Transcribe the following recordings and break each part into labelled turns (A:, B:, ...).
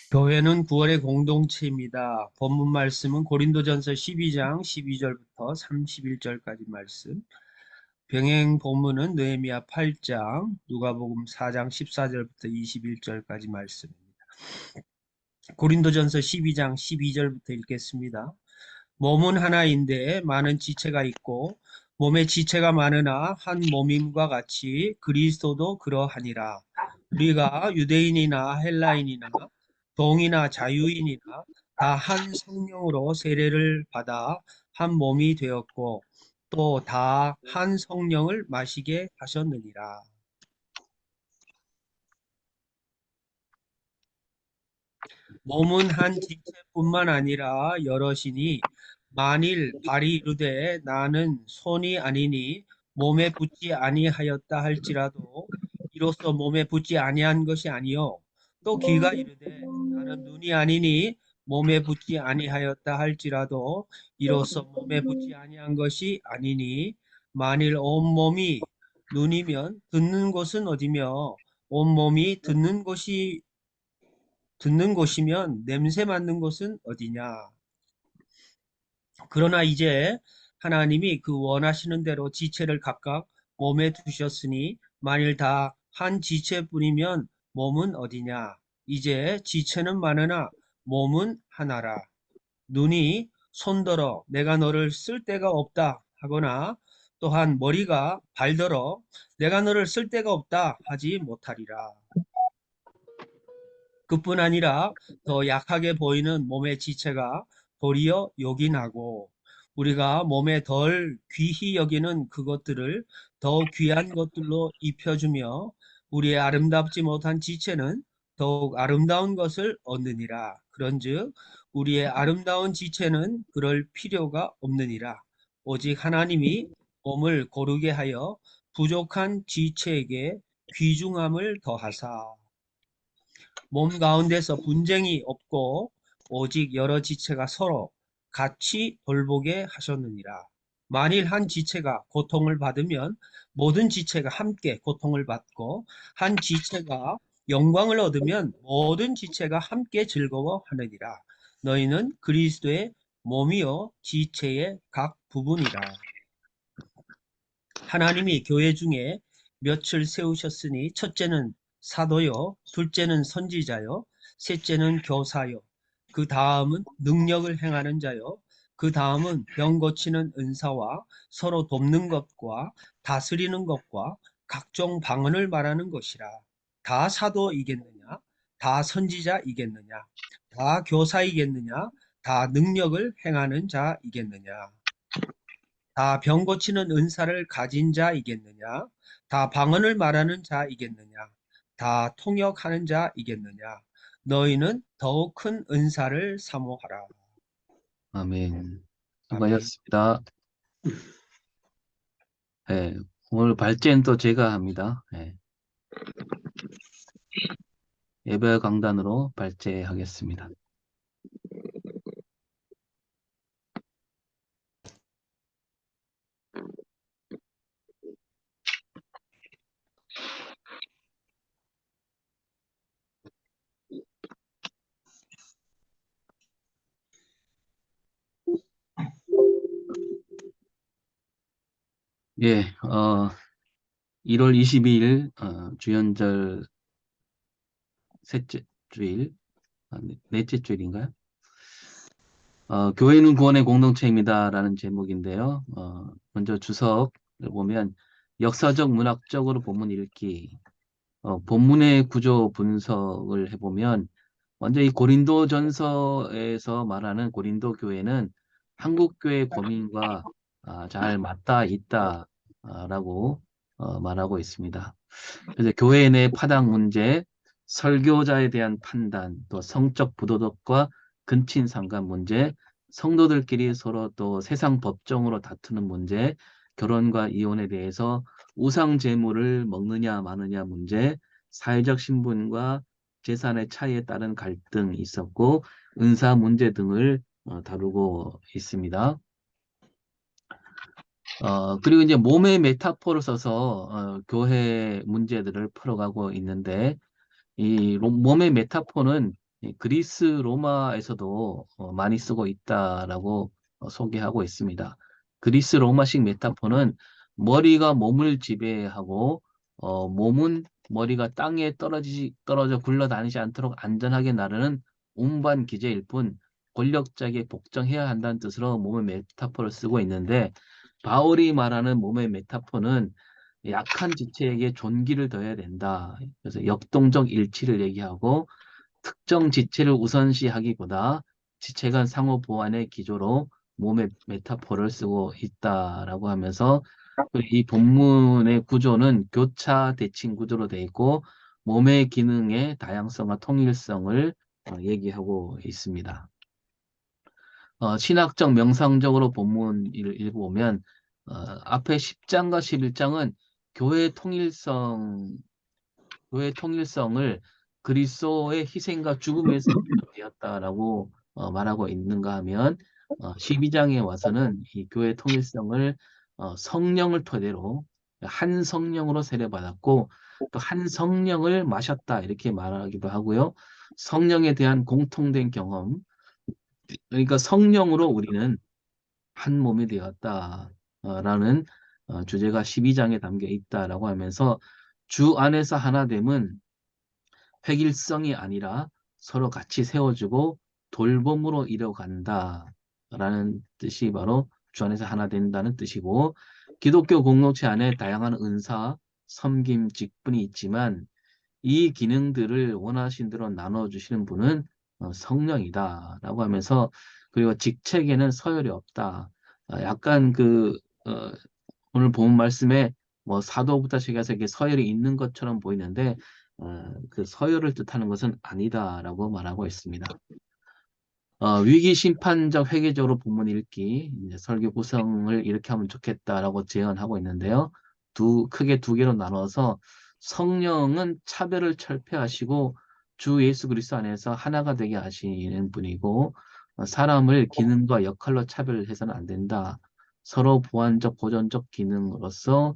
A: 교회는 구원의 공동체입니다. 본문 말씀은 고린도전서 12장 12절부터 31절까지 말씀. 병행 본문은 느헤미야 8장, 누가복음 4장 14절부터 21절까지 말씀입니다. 고린도전서 12장 12절부터 읽겠습니다. 몸은 하나인데 많은 지체가 있고 몸에 지체가 많으나 한 몸임과 같이 그리스도도 그러하니라. 우리가 유대인이나 헬라인이나 동이나 자유인이나 다 한 성령으로 세례를 받아 한 몸이 되었고 또 다 한 성령을 마시게 하셨느니라. 몸은 한 지체뿐만 아니라 여럿이니 만일 발이 이르되 나는 손이 아니니 몸에 붙지 아니하였다 할지라도 이로써 몸에 붙지 아니한 것이 아니요 또 귀가 이르되 나는 눈이 아니니 몸에 붙지 아니하였다 할지라도 이로써 몸에 붙지 아니한 것이 아니니 만일 온몸이 눈이면 듣는 곳은 어디며 온몸이 듣는 곳이면 냄새 맡는 곳은 어디냐. 그러나 이제 하나님이 그 원하시는 대로 지체를 각각 몸에 두셨으니 만일 다 한 지체뿐이면 몸은 어디냐. 이제 지체는 많으나 몸은 하나라. 눈이 손더러 내가 너를 쓸 데가 없다 하거나 또한 머리가 발더러 내가 너를 쓸 데가 없다 하지 못하리라. 그뿐 아니라 더 약하게 보이는 몸의 지체가 도리어 요긴하고 우리가 몸에 덜 귀히 여기는 그것들을 더 귀한 것들로 입혀주며 우리의 아름답지 못한 지체는 더욱 아름다운 것을 얻느니라. 그런즉 우리의 아름다운 지체는 그럴 필요가 없느니라. 오직 하나님이 몸을 고르게 하여 부족한 지체에게 귀중함을 더하사 몸 가운데서 분쟁이 없고 오직 여러 지체가 서로 같이 돌보게 하셨느니라. 만일 한 지체가 고통을 받으면 모든 지체가 함께 고통을 받고 한 지체가 영광을 얻으면 모든 지체가 함께 즐거워하느니라. 너희는 그리스도의 몸이요 지체의 각 부분이라. 하나님이 교회 중에 몇을 세우셨으니 첫째는 사도요, 둘째는 선지자요, 셋째는 교사요, 그 다음은 능력을 행하는 자요, 그 다음은 병 고치는 은사와 서로 돕는 것과 다스리는 것과 각종 방언을 말하는 것이라. 다 사도이겠느냐? 다 선지자이겠느냐? 다 교사이겠느냐? 다 능력을 행하는 자이겠느냐? 다 병 고치는 은사를 가진 자이겠느냐? 다 방언을 말하는 자이겠느냐? 다 통역하는 자이겠느냐? 너희는 더욱 큰 은사를 사모하라.
B: 아멘.
A: 아멘.
B: 수고하셨습니다. 예, 오늘 발제는 또 제가 합니다. 예, 예배 강단으로 발제하겠습니다. 예, 1월 22일 주연절 셋째 주일, 넷째 주일인가요? 교회는 구원의 공동체입니다라는 제목인데요. 먼저 주석을 보면 역사적 문학적으로 본문 읽기, 본문의 구조 분석을 해보면 먼저 이 고린도전서에서 말하는 고린도 교회는 한국 교회 고민과 잘 맞닿아 있다라고 말하고 있습니다. 그래서 교회 내 파당 문제, 설교자에 대한 판단, 또 성적 부도덕과 근친 상간 문제, 성도들끼리 서로 또 세상 법정으로 다투는 문제, 결혼과 이혼에 대해서 우상 제물을 먹느냐 마느냐 문제, 사회적 신분과 재산의 차이에 따른 갈등이 있었고 은사 문제 등을 다루고 있습니다. 그리고 이제 몸의 메타포를 써서 교회 문제들을 풀어가고 있는데 이 몸의 메타포는 이 그리스 로마에서도 많이 쓰고 있다라고 소개하고 있습니다. 그리스 로마식 메타포는 머리가 몸을 지배하고 몸은 머리가 땅에 떨어져 굴러다니지 않도록 안전하게 나르는 운반 기제일 뿐 권력자에게 복종해야 한다는 뜻으로 몸의 메타포를 쓰고 있는데 바울이 말하는 몸의 메타포는 약한 지체에게 존귀를 더해야 된다. 그래서 역동적 일치를 얘기하고 특정 지체를 우선시하기보다 지체 간 상호 보완의 기조로 몸의 메타포를 쓰고 있다라고 하면서 이 본문의 구조는 교차 대칭 구조로 되어 있고 몸의 기능의 다양성과 통일성을 얘기하고 있습니다. 신학적 명상적으로 본문 읽어보면 앞에 10장과 11장은 교회 통일성 교회의 통일성을 그리스도의 희생과 죽음에서 되었다라고 말하고 있는가 하면 12장에 와서는 이 교회의 통일성을 성령을 토대로 한 성령으로 세례받았고 또 한 성령을 마셨다 이렇게 말하기도 하고요. 성령에 대한 공통된 경험, 그러니까 성령으로 우리는 한 몸이 되었다라는 주제가 12장에 담겨 있다라고 하면서 주 안에서 하나됨은 획일성이 아니라 서로 같이 세워주고 돌봄으로 이뤄간다라는 뜻이 바로 주 안에서 하나 된다는 뜻이고 기독교 공동체 안에 다양한 은사, 섬김, 직분이 있지만 이 기능들을 원하신 대로 나눠주시는 분은 성령이다라고 하면서 그리고 직책에는 서열이 없다. 약간 어, 오늘 본 말씀에 뭐 사도부터 시작해서 이렇게 서열이 있는 것처럼 보이는데 그 서열을 뜻하는 것은 아니다라고 말하고 있습니다. 위기 심판적 회계적으로 본문 읽기, 이제 설교 구성을 이렇게 하면 좋겠다라고 제안하고 있는데요. 크게 두 개로 나눠서 성령은 차별을 철폐하시고 주 예수 그리스도 안에서 하나가 되게 하시는 분이고 사람을 기능과 역할로 차별해서는 안 된다. 서로 보완적 보존적 기능으로서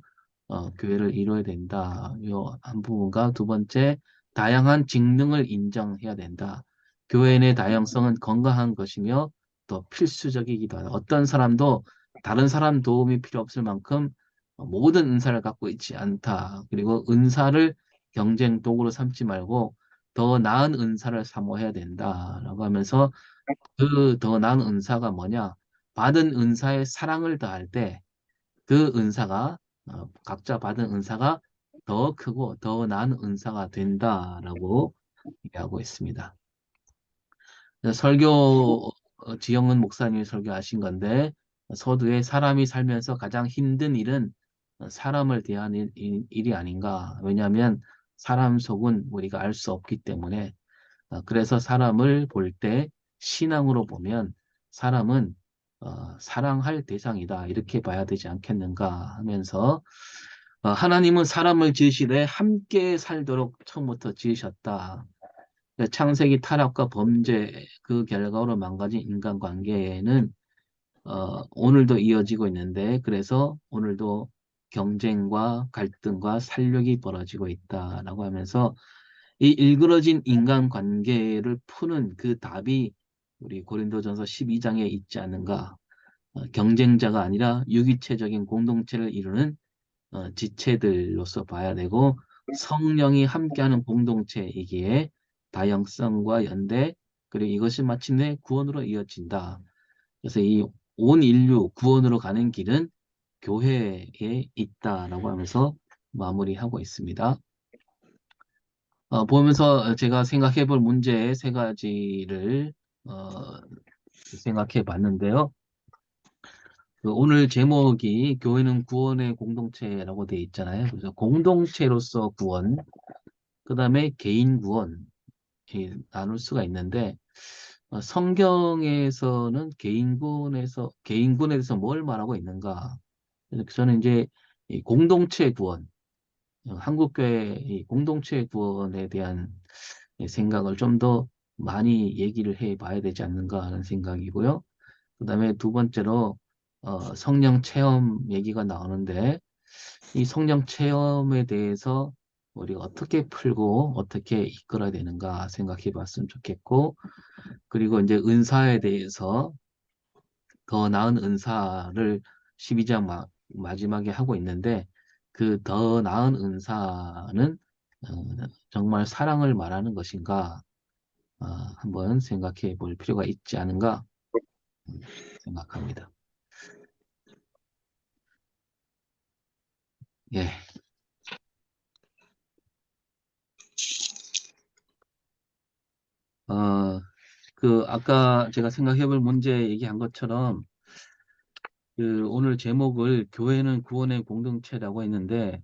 B: 교회를 이루어야 된다. 요 한 부분과 두 번째 다양한 직능을 인정해야 된다. 교회 내 다양성은 건강한 것이며 또 필수적이기도 하다. 어떤 사람도 다른 사람 도움이 필요 없을 만큼 모든 은사를 갖고 있지 않다. 그리고 은사를 경쟁 도구로 삼지 말고 더 나은 은사를 사모해야 된다라고 하면서 그 더 나은 은사가 뭐냐? 받은 은사에 사랑을 더할 때 그 은사가 각자 받은 은사가 더 크고 더 나은 은사가 된다라고 얘기하고 있습니다. 설교 지영은 목사님이 설교하신 건데 서두에 사람이 살면서 가장 힘든 일은 사람을 대하는 일이 아닌가. 왜냐하면 사람 속은 우리가 알 수 없기 때문에 그래서 사람을 볼 때 신앙으로 보면 사람은 사랑할 대상이다. 이렇게 봐야 되지 않겠는가 하면서 하나님은 사람을 지으시되 함께 살도록 처음부터 지으셨다. 창세기 타락과 범죄 그 결과로 망가진 인간관계는 오늘도 이어지고 있는데 그래서 오늘도 경쟁과 갈등과 살육이 벌어지고 있다라고 하면서 이 일그러진 인간관계를 푸는 그 답이 우리 고린도전서 12장에 있지 않는가. 경쟁자가 아니라 유기체적인 공동체를 이루는 지체들로서 봐야 되고 성령이 함께하는 공동체이기에 다양성과 연대 그리고 이것이 마침내 구원으로 이어진다. 그래서 이 온 인류 구원으로 가는 길은 교회에 있다라고 하면서 마무리하고 있습니다. 보면서 제가 생각해 볼 문제 세 가지를 생각해 봤는데요. 오늘 제목이 교회는 구원의 공동체라고 되어 있잖아요. 그래서 공동체로서 구원, 그 다음에 개인 구원 나눌 수가 있는데 성경에서는 개인군에 대해서 뭘 말하고 있는가? 그래서 저는 이제 이 공동체 구원, 한국교회 이 공동체 구원에 대한 생각을 좀 더 많이 얘기를 해 봐야 되지 않는가 하는 생각이고요. 그 다음에 두 번째로 성령 체험 얘기가 나오는데 이 성령 체험에 대해서 우리가 어떻게 풀고 어떻게 이끌어야 되는가 생각해 봤으면 좋겠고, 그리고 이제 은사에 대해서 더 나은 은사를 12장 마지막에 하고 있는데, 그 더 나은 은사는 정말 사랑을 말하는 것인가 한번 생각해 볼 필요가 있지 않은가 생각합니다. 예. 어, 아까 제가 생각해 볼 문제 얘기한 것처럼, 오늘 제목을 교회는 구원의 공동체라고 했는데,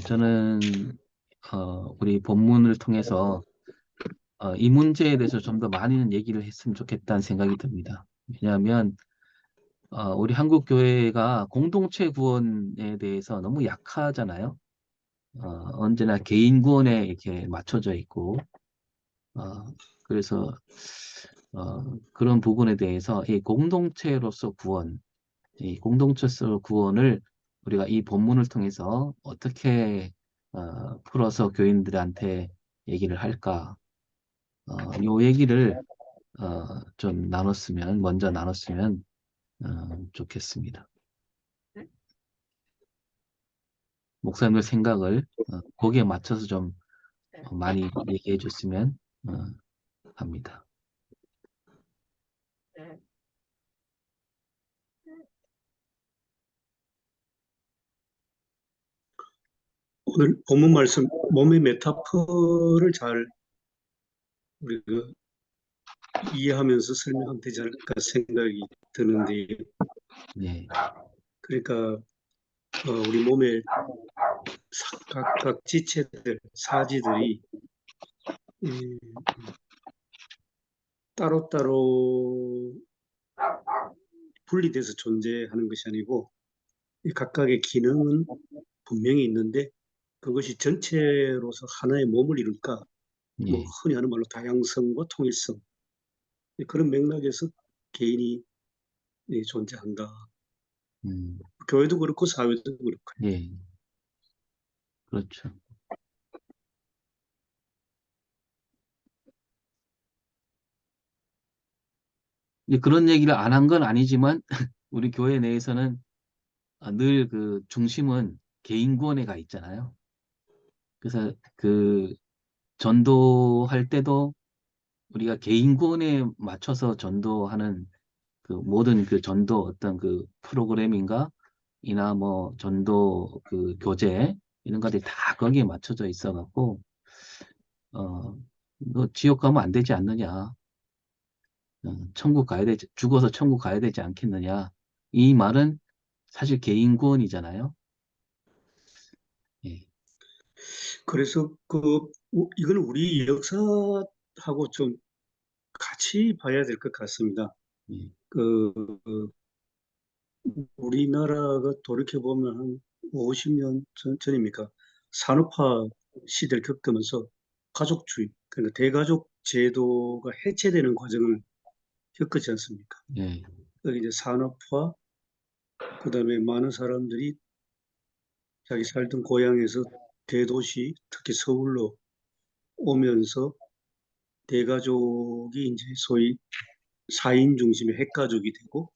B: 저는, 우리 본문을 통해서, 이 문제에 대해서 좀 더 많이 얘기를 했으면 좋겠다는 생각이 듭니다. 왜냐하면, 우리 한국 교회가 공동체 구원에 대해서 너무 약하잖아요. 언제나 개인 구원에 이렇게 맞춰져 있고, 어, 그래서, 그런 부분에 대해서 이 공동체로서 구원, 이 공동체로서 구원을 우리가 이 본문을 통해서 어떻게 풀어서 교인들한테 얘기를 할까? 요 얘기를 좀 먼저 나눴으면 좋겠습니다. 목사님들 생각을 거기에 맞춰서 좀 많이 얘기해 줬으면 어, 합니다.
C: 오늘 본문 말씀 몸의 메타포를 잘 우리가 이해하면서 설명하면 되지 않을까 생각이 드는데,
B: 네,
C: 그러니까 우리 몸의 각각 지체들, 사지들이 음, 따로따로 분리돼서 존재하는 것이 아니고 이 각각의 기능은 분명히 있는데 그것이 전체로서 하나의 몸을 이룰까, 뭐
B: 예,
C: 흔히 하는 말로 다양성과 통일성, 그런 맥락에서 개인이 존재한다.
B: 음,
C: 교회도 그렇고 사회도 그렇고.
B: 예, 그렇죠. 이제 그런 얘기를 안 한 건 아니지만 우리 교회 내에서는 늘 그 중심은 개인 구원에 가 있잖아요. 그래서 전도할 때도 우리가 개인 구원에 맞춰서 전도하는 모든 전도 어떤 프로그램인가 이나 뭐 전도 교재 이런 것들이 다 거기에 맞춰져 있어 갖고 너 지옥 가면 안 되지 않느냐? 죽어서 천국 가야 되지 않겠느냐? 이 말은 사실 개인 구원이잖아요. 예,
C: 그래서 이건 우리 역사하고 좀 같이 봐야 될 것 같습니다.
B: 예,
C: 그 우리나라가 돌이켜 보면 한 50년 전입니까? 산업화 시대를 겪으면서 가족주의, 그러니까 대가족 제도가 해체되는 과정을 겪었지 않습니까?
B: 예,
C: 여기 이제 산업화, 그다음에 많은 사람들이 자기 살던 고향에서 대도시, 특히 서울로 오면서 대가족이 이제 소위 4인 중심의 핵가족이 되고,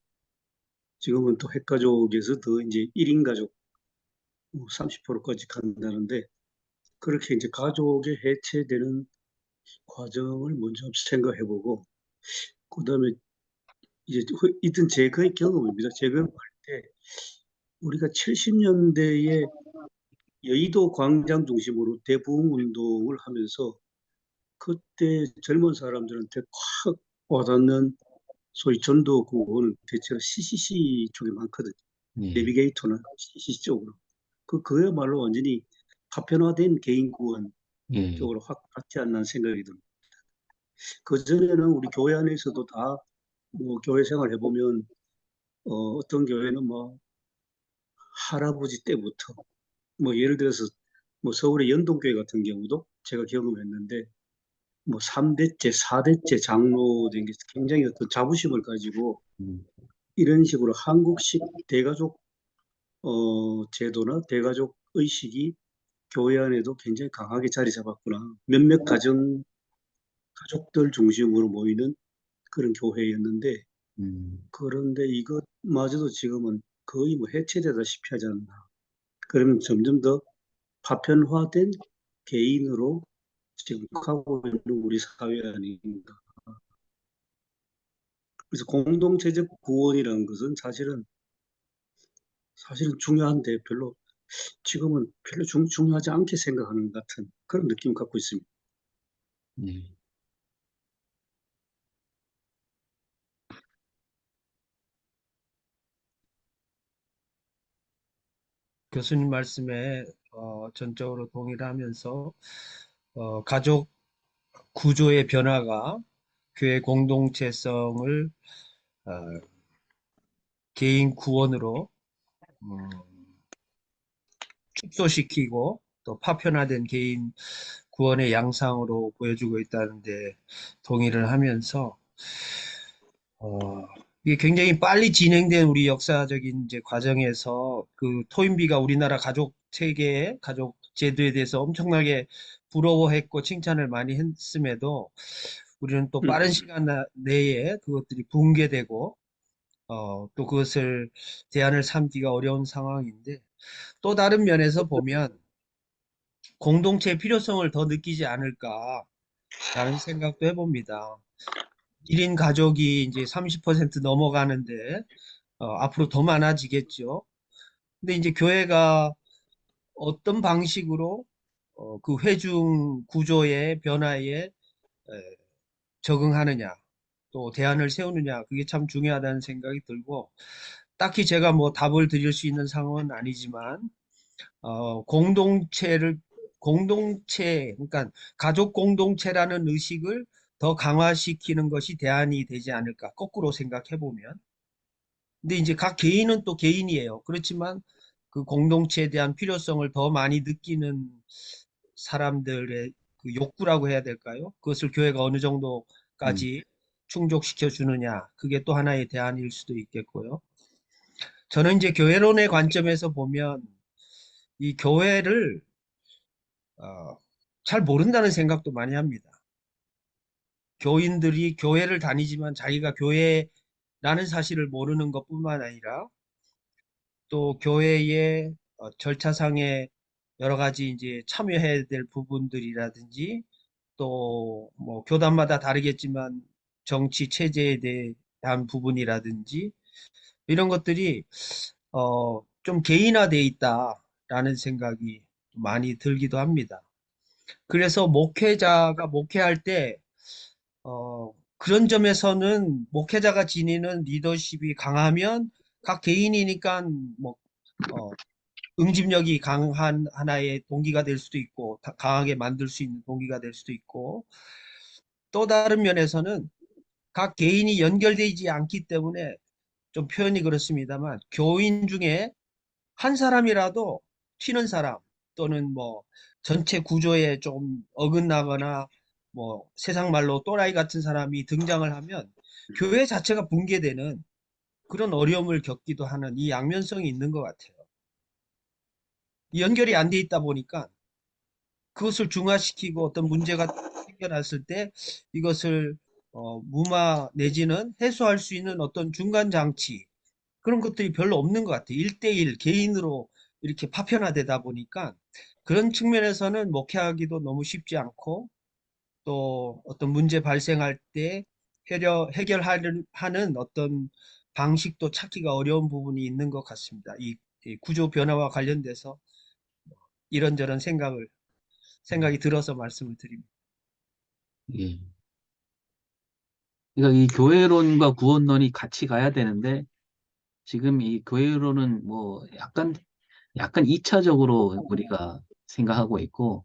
C: 지금은 또 핵가족에서 더 이제 1인 가족 30%까지 간다는데, 그렇게 이제 가족의 해체되는 과정을 먼저 생각해보고, 그다음에 이제 이든 제 그의 경험입니다. 제 경험할 때 우리가 70년대에 여의도 광장 중심으로 대부흥 운동을 하면서 그때 젊은 사람들한테 확 와닿는 소위 전도 구호는 대체로 CCC 쪽에 많거든요.
B: 예,
C: 내비게이터나 CCC 쪽으로. 그야말로 완전히 파편화된 개인 구원
B: 예,
C: 쪽으로 확 갔지 않나 생각이 듭니다. 그전에는 우리 교회 안에서도 다, 뭐, 교회 생활 해보면, 어떤 교회는 뭐, 할아버지 때부터, 뭐, 예를 들어서, 뭐, 서울의 연동교회 같은 경우도 제가 경험했는데, 뭐, 3대째, 4대째 장로 된 게 굉장히 어떤 자부심을 가지고
B: 음,
C: 이런 식으로 한국식 대가족, 제도나 대가족 의식이 교회 안에도 굉장히 강하게 자리 잡았구나. 몇몇 가족들 중심으로 모이는 그런 교회였는데,
B: 음,
C: 그런데 이것마저도 지금은 거의 뭐 해체되다시피 하지 않나. 그러면 점점 더 파편화된 개인으로 지금 가고 있는 우리 사회 아닌가. 그래서 공동체적 구원이라는 것은 사실은 중요한데 지금은 별로 중요하지 않게 생각하는 것 같은 그런 느낌 갖고 있습니다.
B: 네.
A: 교수님 말씀에 전적으로 동의를 하면서 가족 구조의 변화가 교회 공동체성을 어, 개인 구원으로 음, 축소시키고 또 파편화된 개인 구원의 양상으로 보여주고 있다는데 동의를 하면서 어, 이게 굉장히 빨리 진행된 우리 역사적인 이제 과정에서 그 토인비가 우리나라 가족 체계, 가족 제도에 대해서 엄청나게 부러워했고 칭찬을 많이 했음에도 우리는 또 빠른
C: 음,
A: 시간 내에 그것들이 붕괴되고 또 그것을 대안을 삼기가 어려운 상황인데 또 다른 면에서 보면 공동체의 필요성을 더 느끼지 않을까라는 생각도 해봅니다. 1인 가족이 이제 30% 넘어가는데 앞으로 더 많아지겠죠. 근데 이제 교회가 어떤 방식으로 그 회중 구조의 변화에 적응하느냐, 또 대안을 세우느냐, 그게 참 중요하다는 생각이 들고, 딱히 제가 뭐 답을 드릴 수 있는 상황은 아니지만, 그러니까 가족 공동체라는 의식을 더 강화시키는 것이 대안이 되지 않을까, 거꾸로 생각해 보면. 근데 이제 각 개인은 또 개인이에요. 그렇지만 그 공동체에 대한 필요성을 더 많이 느끼는 사람들의 그 욕구라고 해야 될까요? 그것을 교회가 어느
B: 음,
A: 정도까지 충족시켜 주느냐. 그게 또 하나의 대안일 수도 있겠고요. 저는 이제 교회론의 관점에서 보면 이 교회를 어, 잘 모른다는 생각도 많이 합니다. 교인들이 교회를 다니지만 자기가 교회라는 사실을 모르는 것뿐만 아니라 또 교회의 절차상의 여러 가지 이제 참여해야 될 부분들이라든지 또 뭐 교단마다 다르겠지만 정치 체제에 대한 부분이라든지 이런 것들이 좀 개인화돼 있다라는 생각이 많이 들기도 합니다. 그래서 목회자가 목회할 때 그런 점에서는 목회자가 지니는 리더십이 강하면 각 개인이니까 뭐 어, 응집력이 강한 하나의 동기가 될 수도 있고 강하게 만들 수 있는 동기가 될 수도 있고 또 다른 면에서는 각 개인이 연결되지 않기 때문에 좀 표현이 그렇습니다만 교인 중에 한 사람이라도 튀는 사람 또는 뭐 전체 구조에 좀 어긋나거나 뭐 세상 말로 또라이 같은 사람이 등장을 하면 교회 자체가 붕괴되는 그런 어려움을 겪기도 하는 이 양면성이 있는 것 같아요. 연결이 안 돼 있다 보니까 그것을 중화시키고 어떤 문제가 생겨났을 때 이것을 무마 내지는 해소할 수 있는 어떤 중간 장치 그런 것들이 별로 없는 것 같아요. 1대1 개인으로 이렇게 파편화되다 보니까 그런 측면에서는 목회하기도 너무 쉽지 않고 또 어떤 문제 발생할 때 해결하는 하는 어떤 방식도 찾기가 어려운 부분이 있는 것 같습니다. 이 구조 변화와 관련돼서 이런저런 생각이 들어서 말씀을 드립니다.
B: 예. 그러니까 이 교회론과 구원론이 같이 가야 되는데 지금 이 교회론은 뭐 약간 2차적으로 우리가 생각하고 있고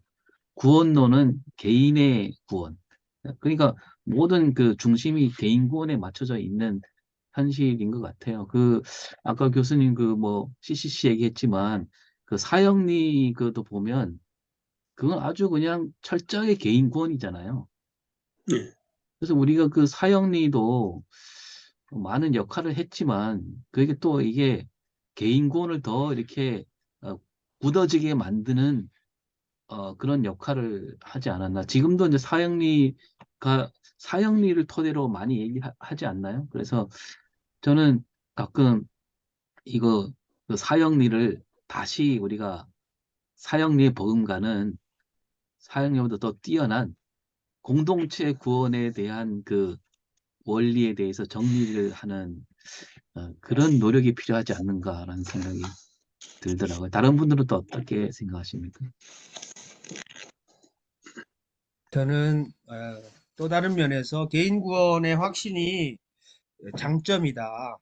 B: 구원론은 개인의 구원. 그러니까 모든 그 중심이 개인 구원에 맞춰져 있는 현실인 것 같아요. 아까 교수님 CCC 얘기했지만, 그 사형리 그도 보면, 그건 아주 그냥 철저하게 개인 구원이잖아요.
C: 예.
B: 그래서 우리가 그 사형리도 많은 역할을 했지만, 그게 또 이게 개인 구원을 더 이렇게 어, 굳어지게 만드는 그런 역할을 하지 않았나. 지금도 이제 사형리를 토대로 많이 얘기하지 않나요? 그래서 저는 가끔 이거 그 사형리를 다시 우리가 사형리의 버금가는 사형리보다 더 뛰어난 공동체 구원에 대한 그 원리에 대해서 정리를 하는 그런 노력이 필요하지 않는가라는 생각이 들더라고요. 다른 분들은 또 어떻게 생각하십니까?
A: 저는 또 다른 면에서 개인 구원의 확신이 장점이다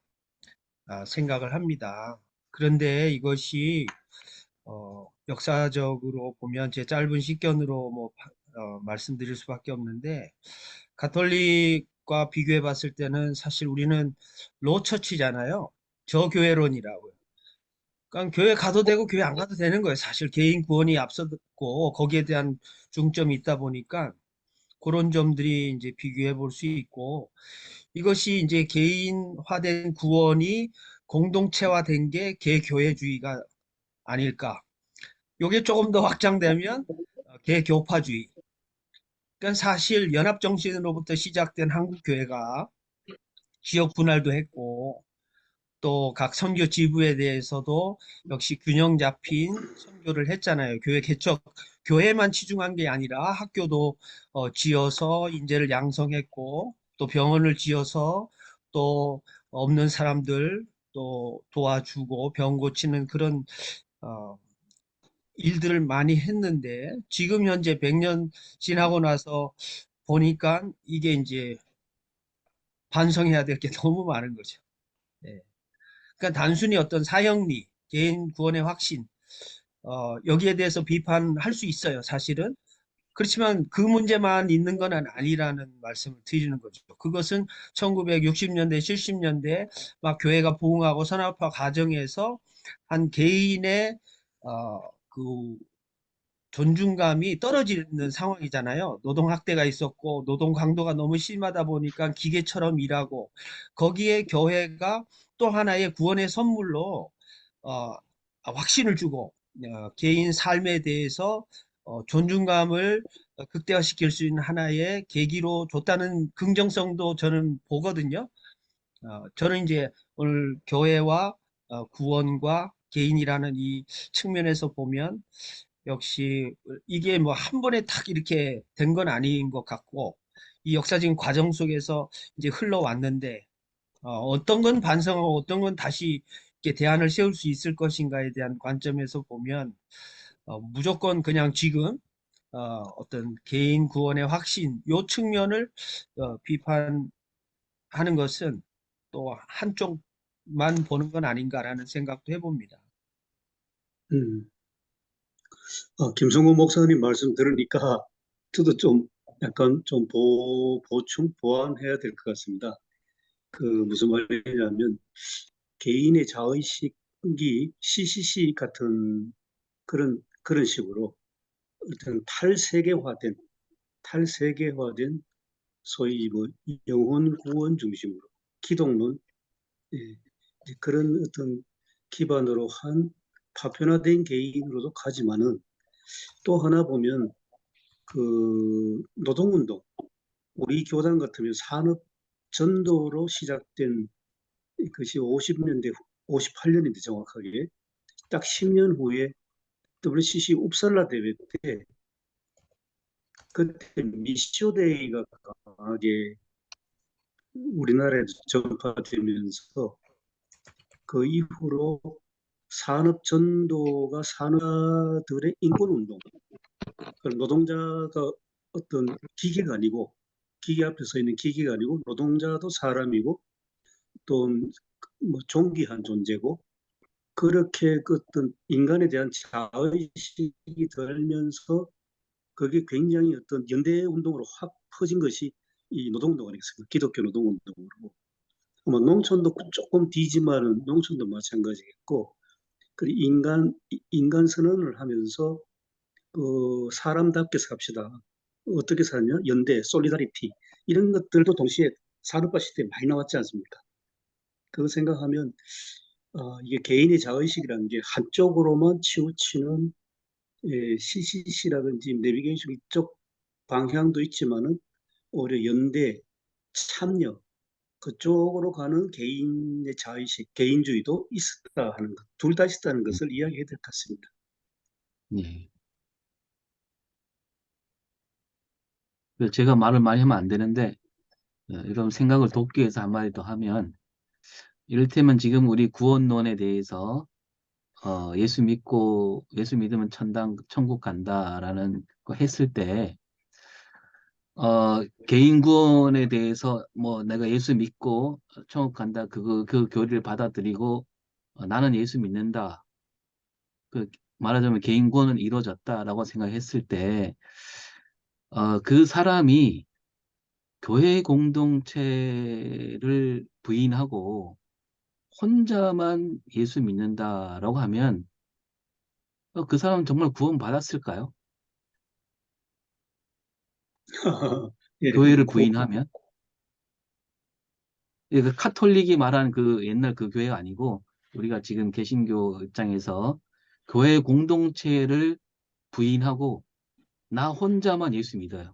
A: 생각을 합니다. 그런데 이것이 역사적으로 보면 제 짧은 식견으로 뭐 말씀드릴 수밖에 없는데 가톨릭과 비교해 봤을 때는 사실 우리는 로처치잖아요. 저교회론이라고요. 그러니까 교회 가도 되고 교회 안 가도 되는 거예요. 사실 개인 구원이 앞서고 거기에 대한 중점이 있다 보니까 그런 점들이 이제 비교해 볼 수 있고 이것이 이제 개인화된 구원이 공동체화된 게 개교회주의가 아닐까. 요게 조금 더 확장되면 개교파주의. 그러니까 사실 연합정신으로부터 시작된 한국교회가 지역 분할도 했고 또 각 선교 지부에 대해서도 역시 균형 잡힌 선교를 했잖아요. 교회 개척, 교회만 치중한 게 아니라 학교도 지어서 인재를 양성했고 또 병원을 지어서 또 없는 사람들 또 도와주고 병 고치는 그런 어, 일들을 많이 했는데 지금 현재 100년 지나고 나서 보니까 이게 이제 반성해야 될 게 너무 많은 거죠. 예. 그러니까 단순히 어떤 사형리, 개인 구원의 확신, 여기에 대해서 비판할 수 있어요, 사실은. 그렇지만 그 문제만 있는 건 아니라는 말씀을 드리는 거죠. 그것은 1960년대, 70년대 막 교회가 부흥하고 산업화 과정에서 한 개인의 그 존중감이 떨어지는 상황이잖아요. 노동학대가 있었고 노동 강도가 너무 심하다 보니까 기계처럼 일하고 거기에 교회가 또 하나의 구원의 선물로 어, 확신을 주고 개인 삶에 대해서 존중감을 극대화시킬 수 있는 하나의 계기로 줬다는 긍정성도 저는 보거든요. 저는 이제 오늘 교회와 구원과 개인이라는 이 측면에서 보면 역시 이게 뭐 한 번에 탁 이렇게 된 건 아닌 것 같고 이 역사적인 과정 속에서 이제 흘러왔는데 어떤 건 반성하고 어떤 건 다시 이렇게 대안을 세울 수 있을 것인가에 대한 관점에서 보면 무조건 그냥 지금 어떤 개인 구원의 확신 요 측면을 비판하는 것은 또 한쪽만 보는 건 아닌가라는 생각도 해봅니다.
C: 음, 김성곤 목사님 말씀 들으니까 저도 좀 약간 좀 보충, 보완해야 될 것 같습니다. 그 무슨 말이냐면 개인의 자의식이 CCC 같은 그런 식으로 어떤 탈세계화된 소위 뭐 영혼 구원 중심으로 기독론 예, 이제 그런 어떤 기반으로 한 파편화된 개인으로도 가지만은 또 하나 보면 그 노동운동 우리 교단 같으면 산업 전도로 시작된 것이 50년대 58년인데 정확하게 딱 10년 후에 WCC 웁살라 대회 때 그때 미쇼데이가 강하게 우리나라에 전파되면서 그 이후로 산업 전도가 산업들의 인권운동, 노동자가 어떤 기계가 아니고 기계 앞에 서 있는 기계가 아니고 노동자도 사람이고 또 뭐 존귀한 존재고 그렇게 그 어떤 인간에 대한 자의식이 들면서 그게 굉장히 어떤 연대 운동으로 확 퍼진 것이 이 노동운동 아니겠습니까? 기독교 노동운동으로. 뭐 농촌도 조금 뒤지만은 농촌도 마찬가지겠고, 그리고 인간 선언을 하면서 사람답게 삽시다. 어떻게 사냐? 연대, 솔리다리티 이런 것들도 동시에 산업화 시대에 많이 나왔지 않습니까? 그거 생각하면 이게 개인의 자의식이라는 게 한쪽으로만 치우치는 CCC라든지 내비게이션 이쪽 방향도 있지만은 오히려 연대, 참여 그쪽으로 가는 개인의 자의식, 개인주의도 있었다 하는 것, 둘 다 있었다는
B: 음,
C: 것을 이야기해야 될 것 같습니다.
B: 예. 그래서 제가 말을 많이 하면 안 되는데, 이런 생각을 돕기 위해서 한마디 더 하면, 이를테면 지금 우리 구원론에 대해서, 예수 믿으면 천국 간다라는 거 했을 때, 개인 구원에 대해서 뭐 내가 예수 믿고 천국 간다, 그 교리를 받아들이고, 나는 예수 믿는다. 그 말하자면 개인 구원은 이루어졌다라고 생각했을 때, 그 사람이 교회 공동체를 부인하고 혼자만 예수 믿는다라고 하면 그 사람은 정말 구원받았을까요?
C: 예,
B: 교회를
C: 그,
B: 부인하면? 그 카톨릭이 말하는 그 옛날 그 교회가 아니고 우리가 지금 개신교 입장에서 교회 공동체를 부인하고 나 혼자만 예수 믿어요.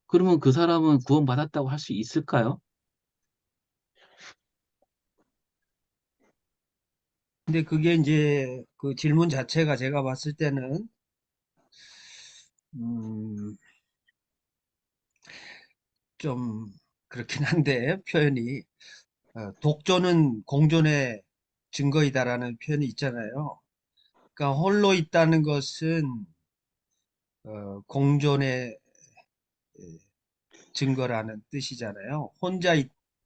B: 그러면 그 사람은 구원받았다고 할 수 있을까요?
A: 근데 그게 이제 그 질문 자체가 제가 봤을 때는 음, 좀 그렇긴 한데 표현이 독존은 공존의 증거이다라는 표현이 있잖아요. 그러니까 홀로 있다는 것은 공존의 증거라는 뜻이잖아요. 혼자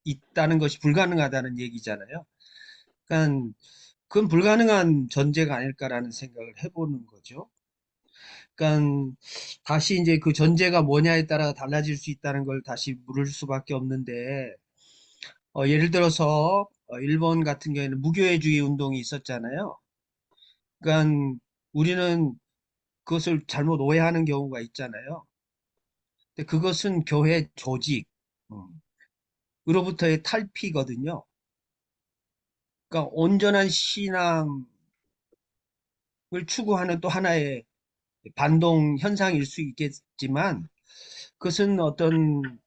A: 있다는 것이 불가능하다는 얘기잖아요. 그러니까 그건 불가능한 전제가 아닐까라는 생각을 해보는 거죠. 그러니까 다시 이제 그 전제가 뭐냐에 따라 달라질 수 있다는 걸 다시 물을 수밖에 없는데 예를 들어서 일본 같은 경우에는 무교회주의 운동이 있었잖아요. 그러니까 우리는 그것을 잘못 오해하는 경우가 있잖아요. 근데 그것은 교회 조직, 으로부터의 탈피거든요. 그러니까 온전한 신앙을 추구하는 또 하나의 반동 현상일 수 있겠지만 그것은 어떤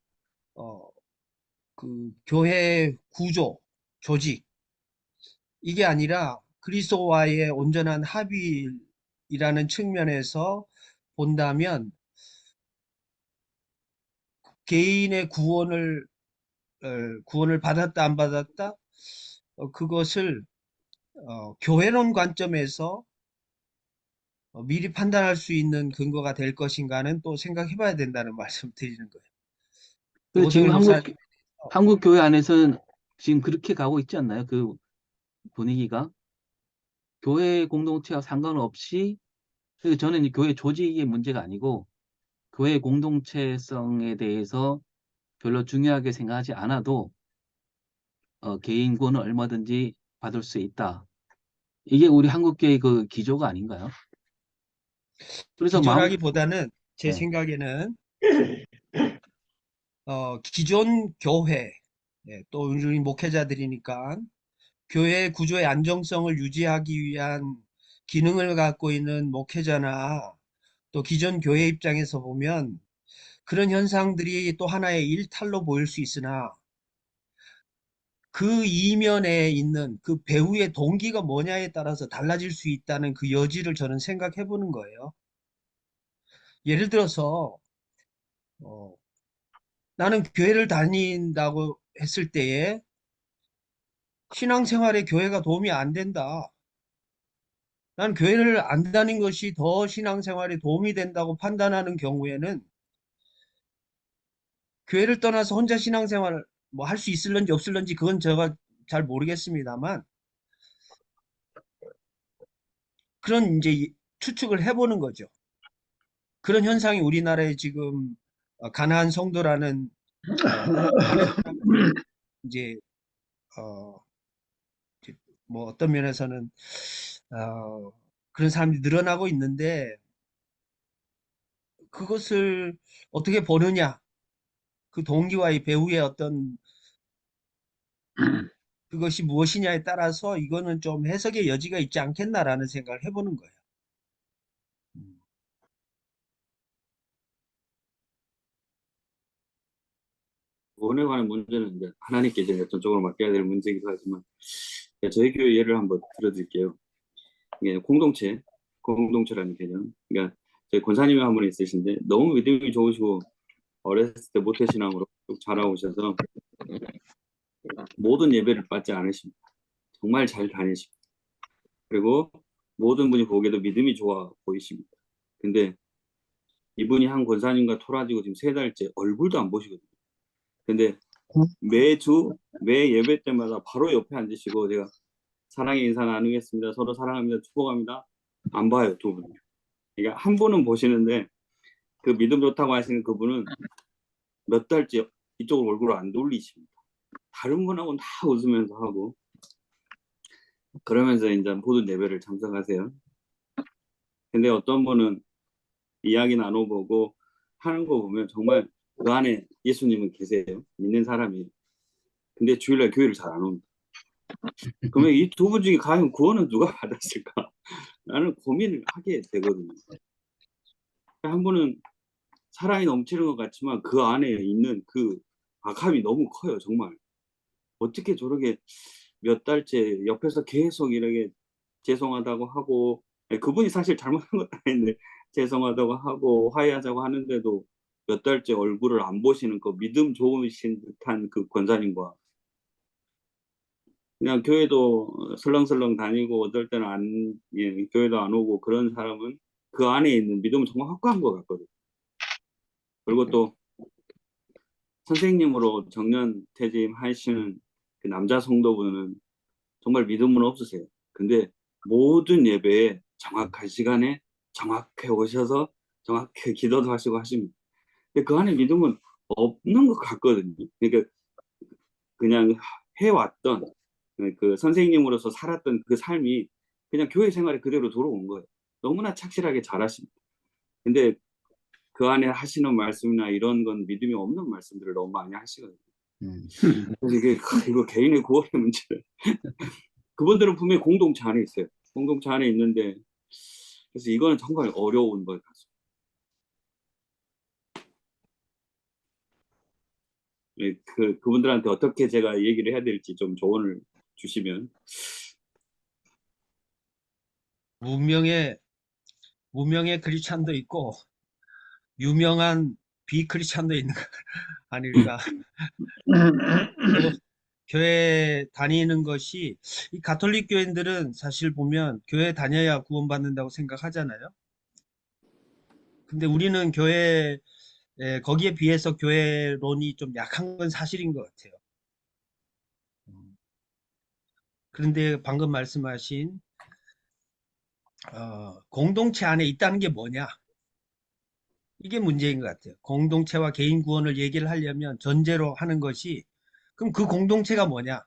A: 어, 그 교회 구조, 조직 이게 아니라 그리스도와의 온전한 합일이라는 측면에서 본다면 개인의 어, 구원을 받았다 안 받았다 그것을 교회론 관점에서 미리 판단할 수 있는 근거가 될 것인가는 또 생각해 봐야 된다는 말씀 드리는 거예요.
B: 그래서
A: 오성희
B: 지금
A: 목사님,
B: 한국 교회 안에서는 지금 그렇게 가고 있지 않나요? 그 분위기가 교회 공동체와 상관없이 그래서 저는 이 교회 조직의 문제가 아니고 교회 공동체성에 대해서 별로 중요하게 생각하지 않아도 개인 구원은 얼마든지 받을 수 있다. 이게 우리 한국교회 그 기조가 아닌가요? 그래서 마음,
A: 기조라기보다는 제
B: 네.
A: 생각에는 기존 교회, 또 우리 목회자들이니까 교회 구조의 안정성을 유지하기 위한 기능을 갖고 있는 목회자나 또 기존 교회 입장에서 보면 그런 현상들이 또 하나의 일탈로 보일 수 있으나 그 이면에 있는 그 배후의 동기가 뭐냐에 따라서 달라질 수 있다는 그 여지를 저는 생각해 보는 거예요. 예를 들어서 어, 나는 교회를 다닌다고 했을 때에 신앙생활에 교회가 도움이 안 된다. 난 교회를 안 다닌 것이 더 신앙생활에 도움이 된다고 판단하는 경우에는 교회를 떠나서 혼자 신앙생활을 뭐 할 수 있을런지 없을런지 그건 제가 잘 모르겠습니다만 그런 이제 추측을 해보는 거죠. 그런 현상이 우리나라에 지금 가나안 성도라는 많은 사람들이 이제 어, 이제 뭐 어떤 면에서는 어, 그런 사람들이 늘어나고 있는데 그것을 어떻게 보느냐 그 동기와 이 배우의 어떤 그것이 무엇이냐에 따라서 이거는 좀 해석의 여지가 있지 않겠나라는 생각을 해보는 거예요.
D: 구원에 관한 문제는 이제 하나님께 이제 어떤 쪽으로 맡겨야 될 문제이기도 하지만 저희 교회 예를 한번 들어드릴게요. 이게 공동체라는 개념. 그러니까 저희 권사님이 한 분 있으신데 너무 믿음이 좋으시고 어렸을 때 모태신앙으로 쭉 자라오셔서 모든 예배를 받지 않으십니다. 정말 잘 다니십니다. 그리고 모든 분이 보기에도 믿음이 좋아 보이십니다. 근데 이분이 한 권사님과 토라지고 지금 3달째 얼굴도 안 보시거든요. 근데 매 예배 때마다 바로 옆에 앉으시고 제가 사랑의 인사 나누겠습니다. 서로 사랑합니다. 축복합니다. 안 봐요, 두 분. 그러니까 한 분은 보시는데 그 믿음 좋다고 하시는 그분은 몇 달째 이쪽으로 얼굴을 안 돌리십니다. 다른 분하고는 다 웃으면서 하고 그러면서 이제 모든 예배를 참석하세요. 근데 어떤 분은 이야기 나눠보고 하는 거 보면 정말 그 안에 예수님은 계세요. 믿는 사람이. 근데 주일날 교회를 잘 안 옵니다. 그러면 이 두 분 중에 과연 구원은 누가 받았을까? 라는 고민을 하게 되거든요. 한 분은 사랑이 넘치는 것 같지만 그 안에 있는 그 악함이 너무 커요, 정말. 어떻게 저렇게 몇 달째 옆에서 계속 이렇게 죄송하다고 하고, 그분이 사실 잘못한 것도 아닌데, 죄송하다고 하고, 화해하자고 하는데도 몇 달째 얼굴을 안 보시는 그 믿음 좋으신 듯한 그 권사님과, 그냥 교회도 설렁설렁 다니고, 어떨 때는 교회도 안 오고, 그런 사람은 그 안에 있는 믿음은 정말 확고한 것 같거든요. 그리고 또, 선생님으로 정년 퇴임하시는 그 남자 성도분은 정말 믿음은 없으세요. 근데 모든 예배에 정확한 시간에 정확히 오셔서 정확히 기도도 하시고 하십니다. 근데 그 안에 믿음은 없는 것 같거든요. 그러니까 그냥 해왔던 그 선생님으로서 살았던 그 삶이 그냥 교회 생활에 그대로 들어온 거예요. 너무나 착실하게 잘하십니다. 근데 그 안에 하시는 말씀이나 이런 건 믿음이 없는 말씀들을 너무 많이 하시거든요. 그래서 이거 개인의 구원의 문제를 그분들은 분명히 공동체 안에 있어요. 공동체 안에 있는데 그래서 이거는 정말 어려운 것 같습니다. 그분들한테 어떻게 제가 얘기를 해야 될지 좀 조언을 주시면.
A: 무명의 크리스찬도 있고 유명한 비크리스찬도 있는 거 아닐까. 또 교회 다니는 것이 이 가톨릭 교인들은 사실 보면 교회 다녀야 구원받는다고 생각하잖아요. 근데 우리는 거기에 비해서 교회론이 좀 약한 건 사실인 것 같아요. 그런데 방금 말씀하신 공동체 안에 있다는 게 뭐냐? 이게 문제인 것 같아요. 공동체와 개인 구원을 얘기를 하려면 전제로 하는 것이 그럼 그 공동체가 뭐냐?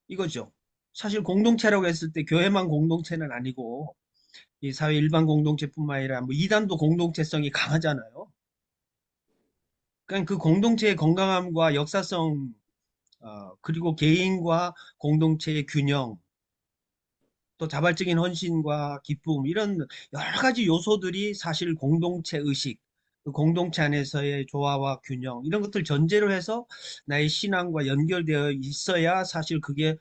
A: 이거죠. 사실 공동체라고 했을 때 교회만 공동체는 아니고 이 사회 일반 공동체뿐만 아니라 뭐 이단도 공동체성이 강하잖아요. 그러니까 그 공동체의 건강함과 역사성 그리고 개인과 공동체의 균형 또 자발적인 헌신과 기쁨 이런 여러 가지 요소들이 사실 공동체 의식 그 공동체 안에서의 조화와 균형 이런 것들 전제로 해서 나의 신앙과 연결되어 있어야 사실 그게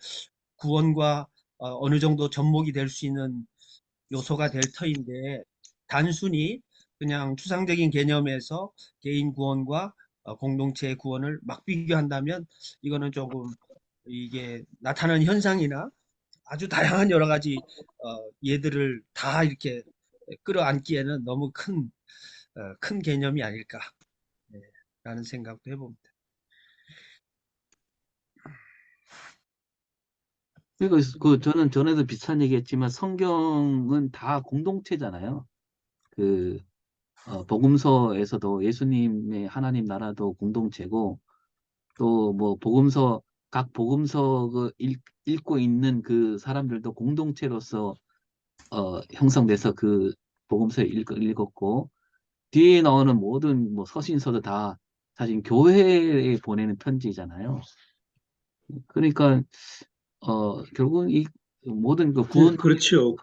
A: 구원과 어느 정도 접목이 될 수 있는 요소가 될 터인데 단순히 그냥 추상적인 개념에서 개인 구원과 공동체의 구원을 막 비교한다면 이거는 조금 이게 나타나는 현상이나 아주 다양한 여러 가지 예들을 다 이렇게 끌어안기에는 너무 큰 개념이 아닐까 네, 라는 생각도 해봅니다.
B: 저는 전에도 비슷한 얘기했지만 성경은 다 공동체잖아요. 복음서에서도 예수님의 하나님 나라도 공동체고 또 뭐 각 복음서 읽고 있는 그 사람들도 공동체로서 형성돼서 그 복음서를 읽었고 뒤에 나오는 모든 뭐 서신서도 다 사실 교회에 보내는 편지잖아요. 그러니까 결국 이 모든 그 구원
C: 그렇죠.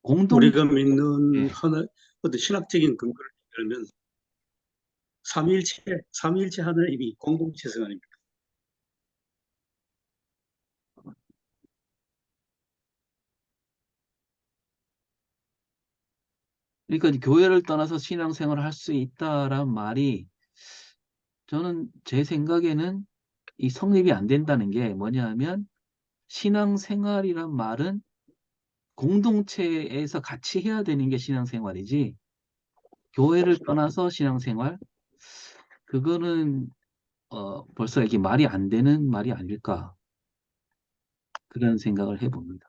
B: 공동
C: 우리가 믿는
B: 예.
C: 어떤 신학적인 근거를 들면 삼위일체 하나님이 공동체성 아닙니까?
B: 그러니까 이제 교회를 떠나서 신앙생활을 할 수 있다라는 말이 저는 제 생각에는 이 성립이 안 된다는 게 뭐냐 하면 신앙생활이란 말은 공동체에서 같이 해야 되는 게 신앙생활이지 교회를 떠나서 신앙생활 그거는 벌써 이게 말이 안 되는 말이 아닐까 그런 생각을 해봅니다.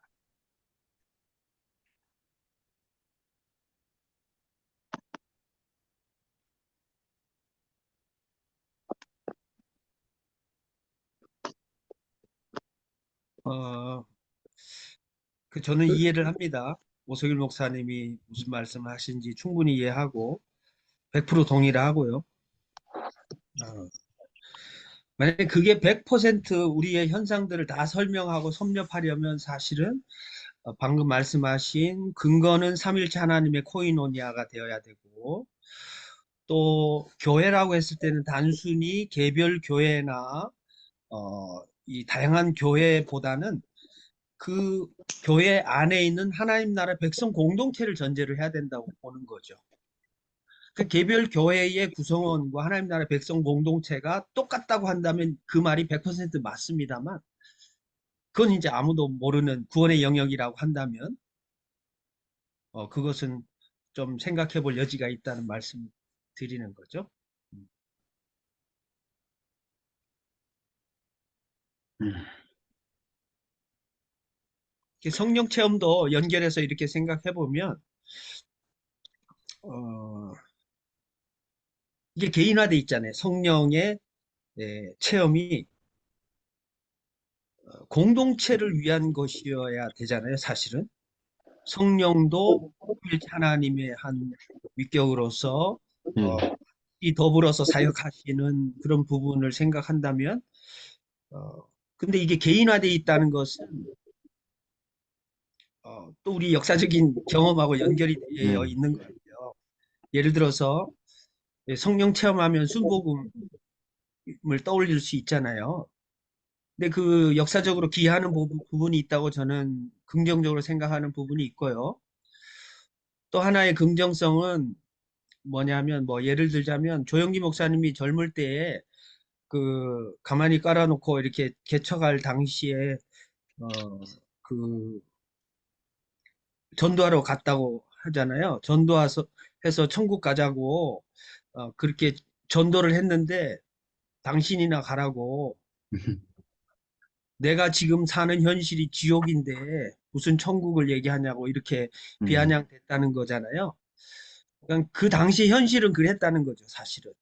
A: 어, 저는 이해를 합니다. 오석일 목사님이 무슨 말씀을 하신지 충분히 이해하고 100% 동의를 하고요. 어, 만약에 그게 100% 우리의 현상들을 다 설명하고 섭렵하려면 사실은 방금 말씀하신 근거는 삼일체 하나님의 코이노니아가 되어야 되고 또 교회라고 했을 때는 단순히 개별 교회나 이 다양한 교회보다는 그 교회 안에 있는 하나님 나라 백성 공동체를 전제로 해야 된다고 보는 거죠. 그 개별 교회의 구성원과 하나님 나라 백성 공동체가 똑같다고 한다면 그 말이 100% 맞습니다만 그건 이제 아무도 모르는 구원의 영역이라고 한다면 그것은 좀 생각해 볼 여지가 있다는 말씀 드리는 거죠.
B: 음,
A: 성령 체험도 연결해서 이렇게 생각해 보면 이게 개인화돼 있잖아요. 성령의 체험이 공동체를 위한 것이어야 되잖아요. 사실은 성령도 삼위일체 하나님의 한 위격으로서
B: 네.
A: 어, 이 더불어서 사역하시는 그런 부분을 생각한다면 어, 근데 이게 개인화돼 있다는 것은 또 우리 역사적인 경험하고 연결이 되어
B: 네.
A: 있는 거예요. 예를 들어서 성령 체험하면 순복음을 떠올릴 수 있잖아요. 근데 그 역사적으로 기하는 부분이 있다고 저는 긍정적으로 생각하는 부분이 있고요. 또 하나의 긍정성은 뭐냐면 뭐 예를 들자면 조영기 목사님이 젊을 때에 그 가만히 깔아놓고 이렇게 개척할 당시에 그 전도하러 갔다고 하잖아요. 전도해서 해서 천국 가자고 그렇게 전도를 했는데 당신이나 가라고 내가 지금 사는 현실이 지옥인데 무슨 천국을 얘기하냐고 이렇게
B: 음,
A: 비아냥됐다는 거잖아요. 그러니까 그 당시 현실은 그랬다는 거죠, 사실은.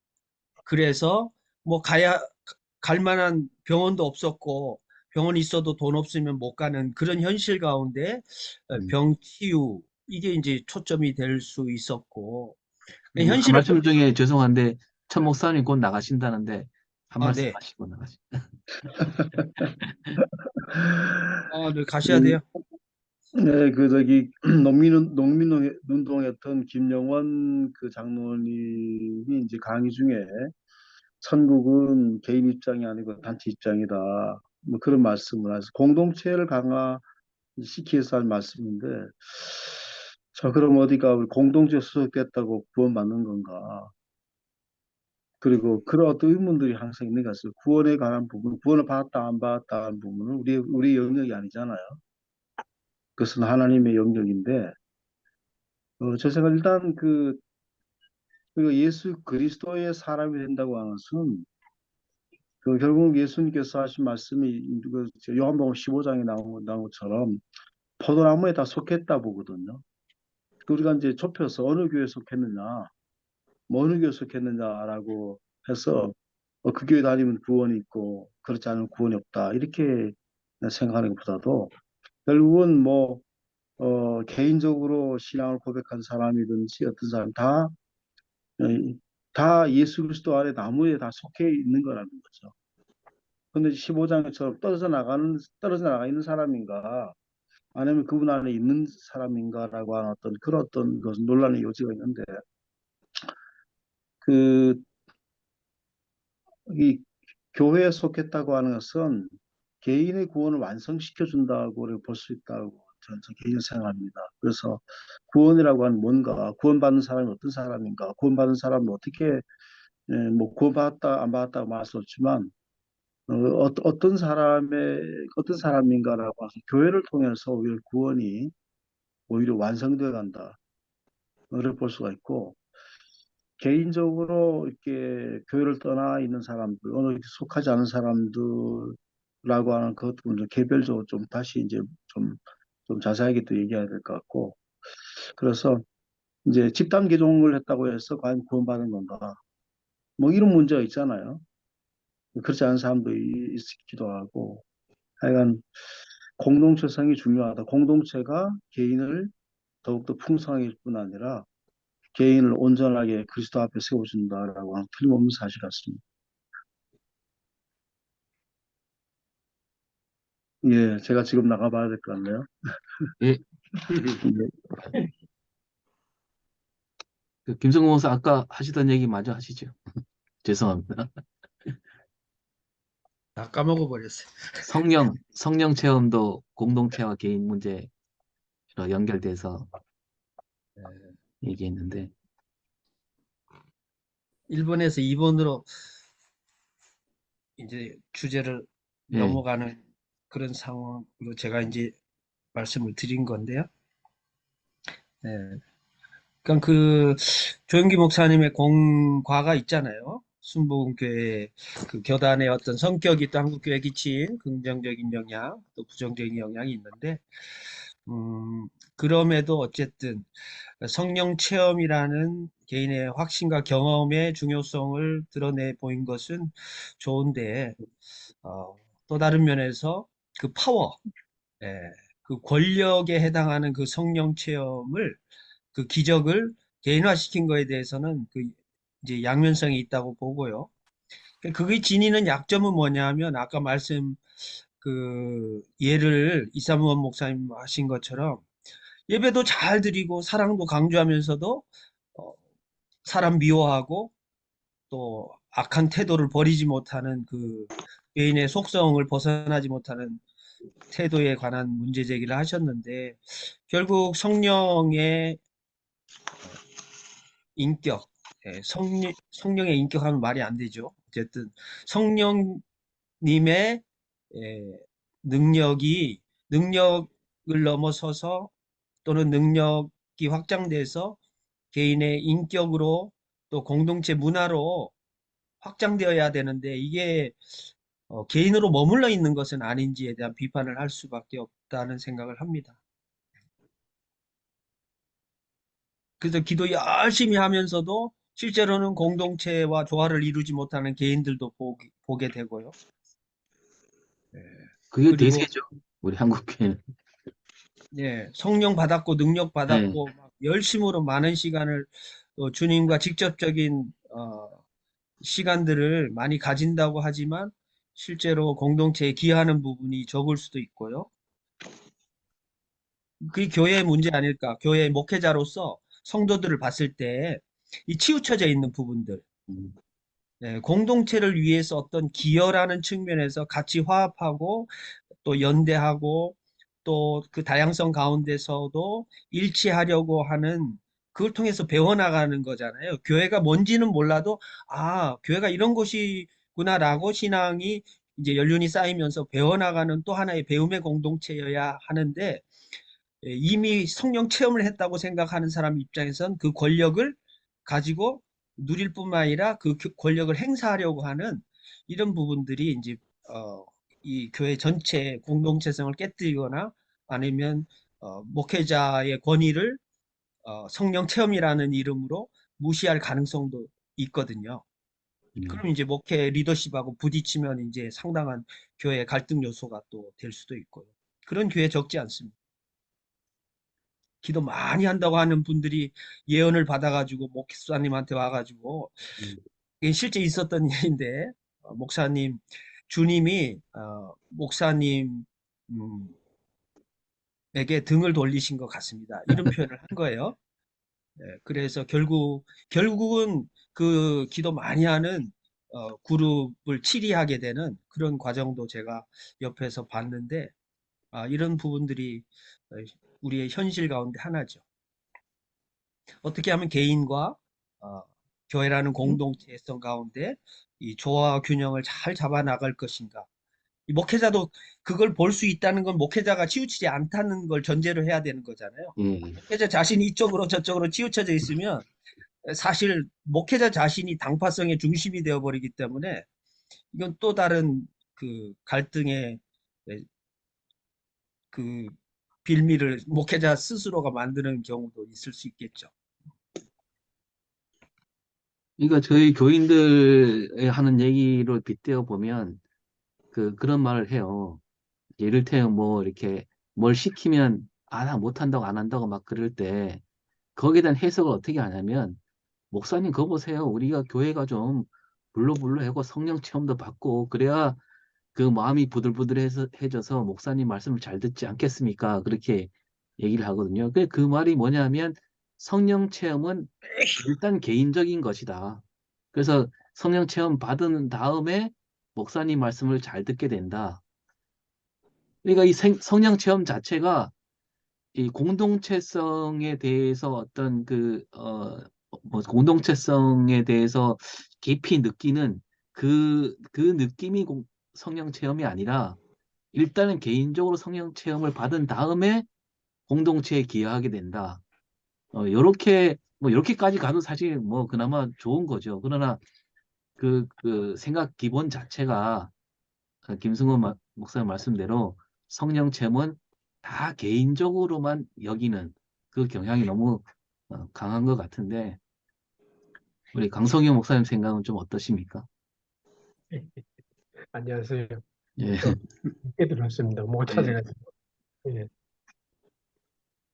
A: 그래서 뭐 갈 만한 병원도 없었고 병원 있어도 돈 없으면 못 가는 그런 현실 가운데
B: 음.
A: 병 치유 이게 이제 초점이 될 수 있었고
B: 한
A: 현실을
B: 말씀 중에 죄송한데 천 목사님 곧 나가신다는데 한 말씀
A: 네.
B: 하시고 나가시.
A: 네, 가셔야
C: 음,
A: 돼요.
C: 네, 농민운동했던 김영원 그 장로님이 이제 강의 중에 천국은 개인 입장이 아니고 단체 입장이다. 뭐 그런 말씀을 하셔서 공동체를 강화시키기 위해서 한 말씀인데, 자, 그럼 어디가 우리 공동체 소속됐다고 구원받는 건가? 그리고 그런 어떤 의문들이 항상 있는 것 같아요. 구원에 관한 부분, 구원을 받았다 안 받았다 하는 부분은 우리 영역이 아니잖아요. 그것은 하나님의 영역인데, 제 생각 일단 그 예수 그리스도의 사람이 된다고 하는 것은 결국 예수님께서 하신 말씀이 요한복음 15장에 나온 것처럼 포도나무에 다 속했다 보거든요. 우리가 이제 좁혀서 어느 교회에 속했느냐, 뭐 어느 교회에 속했느냐라고 해서 그 교회 다니면 구원이 있고 그렇지 않으면 구원이 없다 이렇게 생각하는 것보다도 결국은 뭐 개인적으로 신앙을 고백한 사람이든지 어떤 사람 어, 다 예수 그리스도 아래 나무에 다 속해 있는 거라는 거죠. 근데 15장처럼 떨어져 나가 있는 사람인가, 아니면 그분 안에 있는 사람인가라고 하는 그런 것은 논란의 여지가 있는데, 그, 이 교회에 속했다고 하는 것은 개인의 구원을 완성시켜 준다고 볼 수 있다고
E: 저 개인 생각합니다. 그래서 구원이라고 하는 뭔가, 구원받는 사람이 어떤 사람인가, 구원받는 사람은 어떻게, 뭐 구원받았다 안 받았다 말할 수 없지만 어떤 사람인가라고 해서 교회를 통해서 오히려 구원이 오히려 완성되어 간다. 를 볼 수가 있고, 개인적으로 이렇게 교회를 떠나 있는 사람들, 어느 속하지 않은 사람들라고 하는 그것도 좀 개별적으로 좀 다시 이제 좀, 좀 자세하게 또 얘기해야 될 것 같고, 그래서 이제 집단 개종을 했다고 해서 과연 구원받은 건가? 뭐 이런 문제가 있잖아요. 그렇지 않은 사람도 있기도 하고, 하여간 공동체성이 중요하다. 공동체가 개인을 더욱더 풍성하게 할 뿐 아니라 개인을 온전하게 그리스도 앞에 세워준다라고 하는 틀림없는 사실 같습니다. 예, 제가 지금 나가봐야 될 것 같네요.
B: 예,
E: 예,
B: 그 김성호 목사 아까 하시던 얘기 마저 하시죠. 죄송합니다.
A: 다 까먹어버렸어요.
B: 성령 체험도 공동체와 개인 문제로 연결돼서 얘기했는데,
A: 일본에서 2번으로 이제 주제를
B: 예,
A: 넘어가는 그런 상황으로 제가 이제 말씀을 드린 건데요. 예. 그러니까 그 조영기 목사님의 공과가 있잖아요. 순복음교회 그 교단의 어떤 성격이 또 한국교회에 끼친 긍정적인 영향, 또 부정적인 영향이 있는데, 그럼에도 어쨌든 성령 체험이라는 개인의 확신과 경험의 중요성을 드러내 보인 것은 좋은데, 또 다른 면에서 그 파워, 예, 그 권력에 해당하는 그 성령 체험을 그 기적을 개인화시킨 거에 대해서는 그 이제 양면성이 있다고 보고요. 그게 지니는 약점은 뭐냐면 아까 말씀 그 예를 이사무원 목사님 하신 것처럼 예배도 잘 드리고 사랑도 강조하면서도 어, 사람 미워하고 또 악한 태도를 버리지 못하는 그 개인의 속성을 벗어나지 못하는 태도에 관한 문제 제기를 하셨는데 결국 성령의 인격, 성령의 인격하면 말이 안 되죠. 어쨌든 성령님의 능력이 능력을 넘어서서 또는 능력이 확장돼서 개인의 인격으로 또 공동체 문화로 확장되어야 되는데 이게 개인으로 머물러 있는 것은 아닌지에 대한 비판을 할 수밖에 없다는 생각을 합니다. 그래서 기도 열심히 하면서도 실제로는 공동체와 조화를 이루지 못하는 개인들도 보게 되고요.
B: 그게
A: 그리고
B: 대세죠. 우리 한국 교회는.
A: 성령 받았고 능력
B: 네,
A: 받았고 막 열심으로 많은 시간을 또 주님과 직접적인 시간들을 많이 가진다고 하지만 실제로 공동체에 기여하는 부분이 적을 수도 있고요. 그게 교회의 문제 아닐까? 교회 목회자로서 성도들을 봤을 때 이 치우쳐져 있는 부분들,
B: 음,
A: 공동체를 위해서 어떤 기여라는 측면에서 같이 화합하고 또 연대하고 또 그 다양성 가운데서도 일치하려고 하는 그걸 통해서 배워나가는 거잖아요. 교회가 뭔지는 몰라도 교회가 이런 곳이구나라고 신앙이 이제 연륜이 쌓이면서 배워나가는 또 하나의 배움의 공동체여야 하는데 이미 성령 체험을 했다고 생각하는 사람 입장에선 그 권력을 가지고 누릴 뿐만 아니라 그 권력을 행사하려고 하는 이런 부분들이 이제 이 교회 전체 공동체성을 깨뜨리거나 아니면 목회자의 권위를 성령 체험이라는 이름으로 무시할 가능성도 있거든요. 그럼 이제 목회 리더십하고 부딪히면 이제 상당한 교회 갈등 요소가 또 될 수도 있고요. 그런 교회 적지 않습니다. 기도 많이 한다고 하는 분들이 예언을 받아가지고 목사님한테 와가지고
B: 음,
A: 이게 실제 있었던 일인데 목사님 주님이 목사님 에게 등을 돌리신 것 같습니다. 이런 표현을 한 거예요. 그래서 결국은 그 기도 많이 하는 그룹을 치리하게 되는 그런 과정도 제가 옆에서 봤는데 이런 부분들이 어, 우리의 현실 가운데 하나죠. 어떻게 하면 개인과 어, 교회라는 공동체성 가운데 이 조화와 균형을 잘 잡아 나갈 것인가. 이 목회자도 그걸 볼 수 있다는 건 목회자가 치우치지 않다는 걸 전제로 해야 되는 거잖아요.
B: 예.
A: 목회자 자신이 이쪽으로 저쪽으로 치우쳐져 있으면 사실 목회자 자신이 당파성의 중심이 되어버리기 때문에 이건 또 다른 그 갈등의 그 빌미를 목회자 스스로가 만드는 경우도 있을 수 있겠죠.
B: 그러니까 저희 교인들의 하는 얘기를 빗대어 보면 그런 말을 해요. 이를테면 뭐 이렇게 뭘 시키면 나 못한다고 안 한다고 막 그럴 때 거기에 대한 해석을 어떻게 하냐면 목사님 그거 보세요. 우리가 교회가 좀 불로불로하고 성령 체험도 받고 그래야 그 마음이 부들부들해져서 목사님 말씀을 잘 듣지 않겠습니까? 그렇게 얘기를 하거든요. 그 말이 뭐냐면 성령 체험은 일단 개인적인 것이다. 그래서 성령 체험 받은 다음에 목사님 말씀을 잘 듣게 된다. 그러니까 이 성령 체험 자체가 이 공동체성에 대해서 어떤 뭐 공동체성에 대해서 깊이 느끼는 그 느낌이 성령 체험이 아니라 일단은 개인적으로 성령 체험을 받은 다음에 공동체에 기여하게 된다. 요렇게 뭐 이렇게까지 가도 사실 뭐 그나마 좋은 거죠. 그러나 그 생각 기본 자체가 김승호 목사님 말씀대로 성령 체험은 다 개인적으로만 여기는 그 경향이 너무 강한 것 같은데 우리 강성현 목사님 생각은 좀 어떠십니까?
F: 안녕하세요.
B: 예,
F: 좀 늦게 들었습니다. 못
B: 예,
F: 찾아가지고. 예.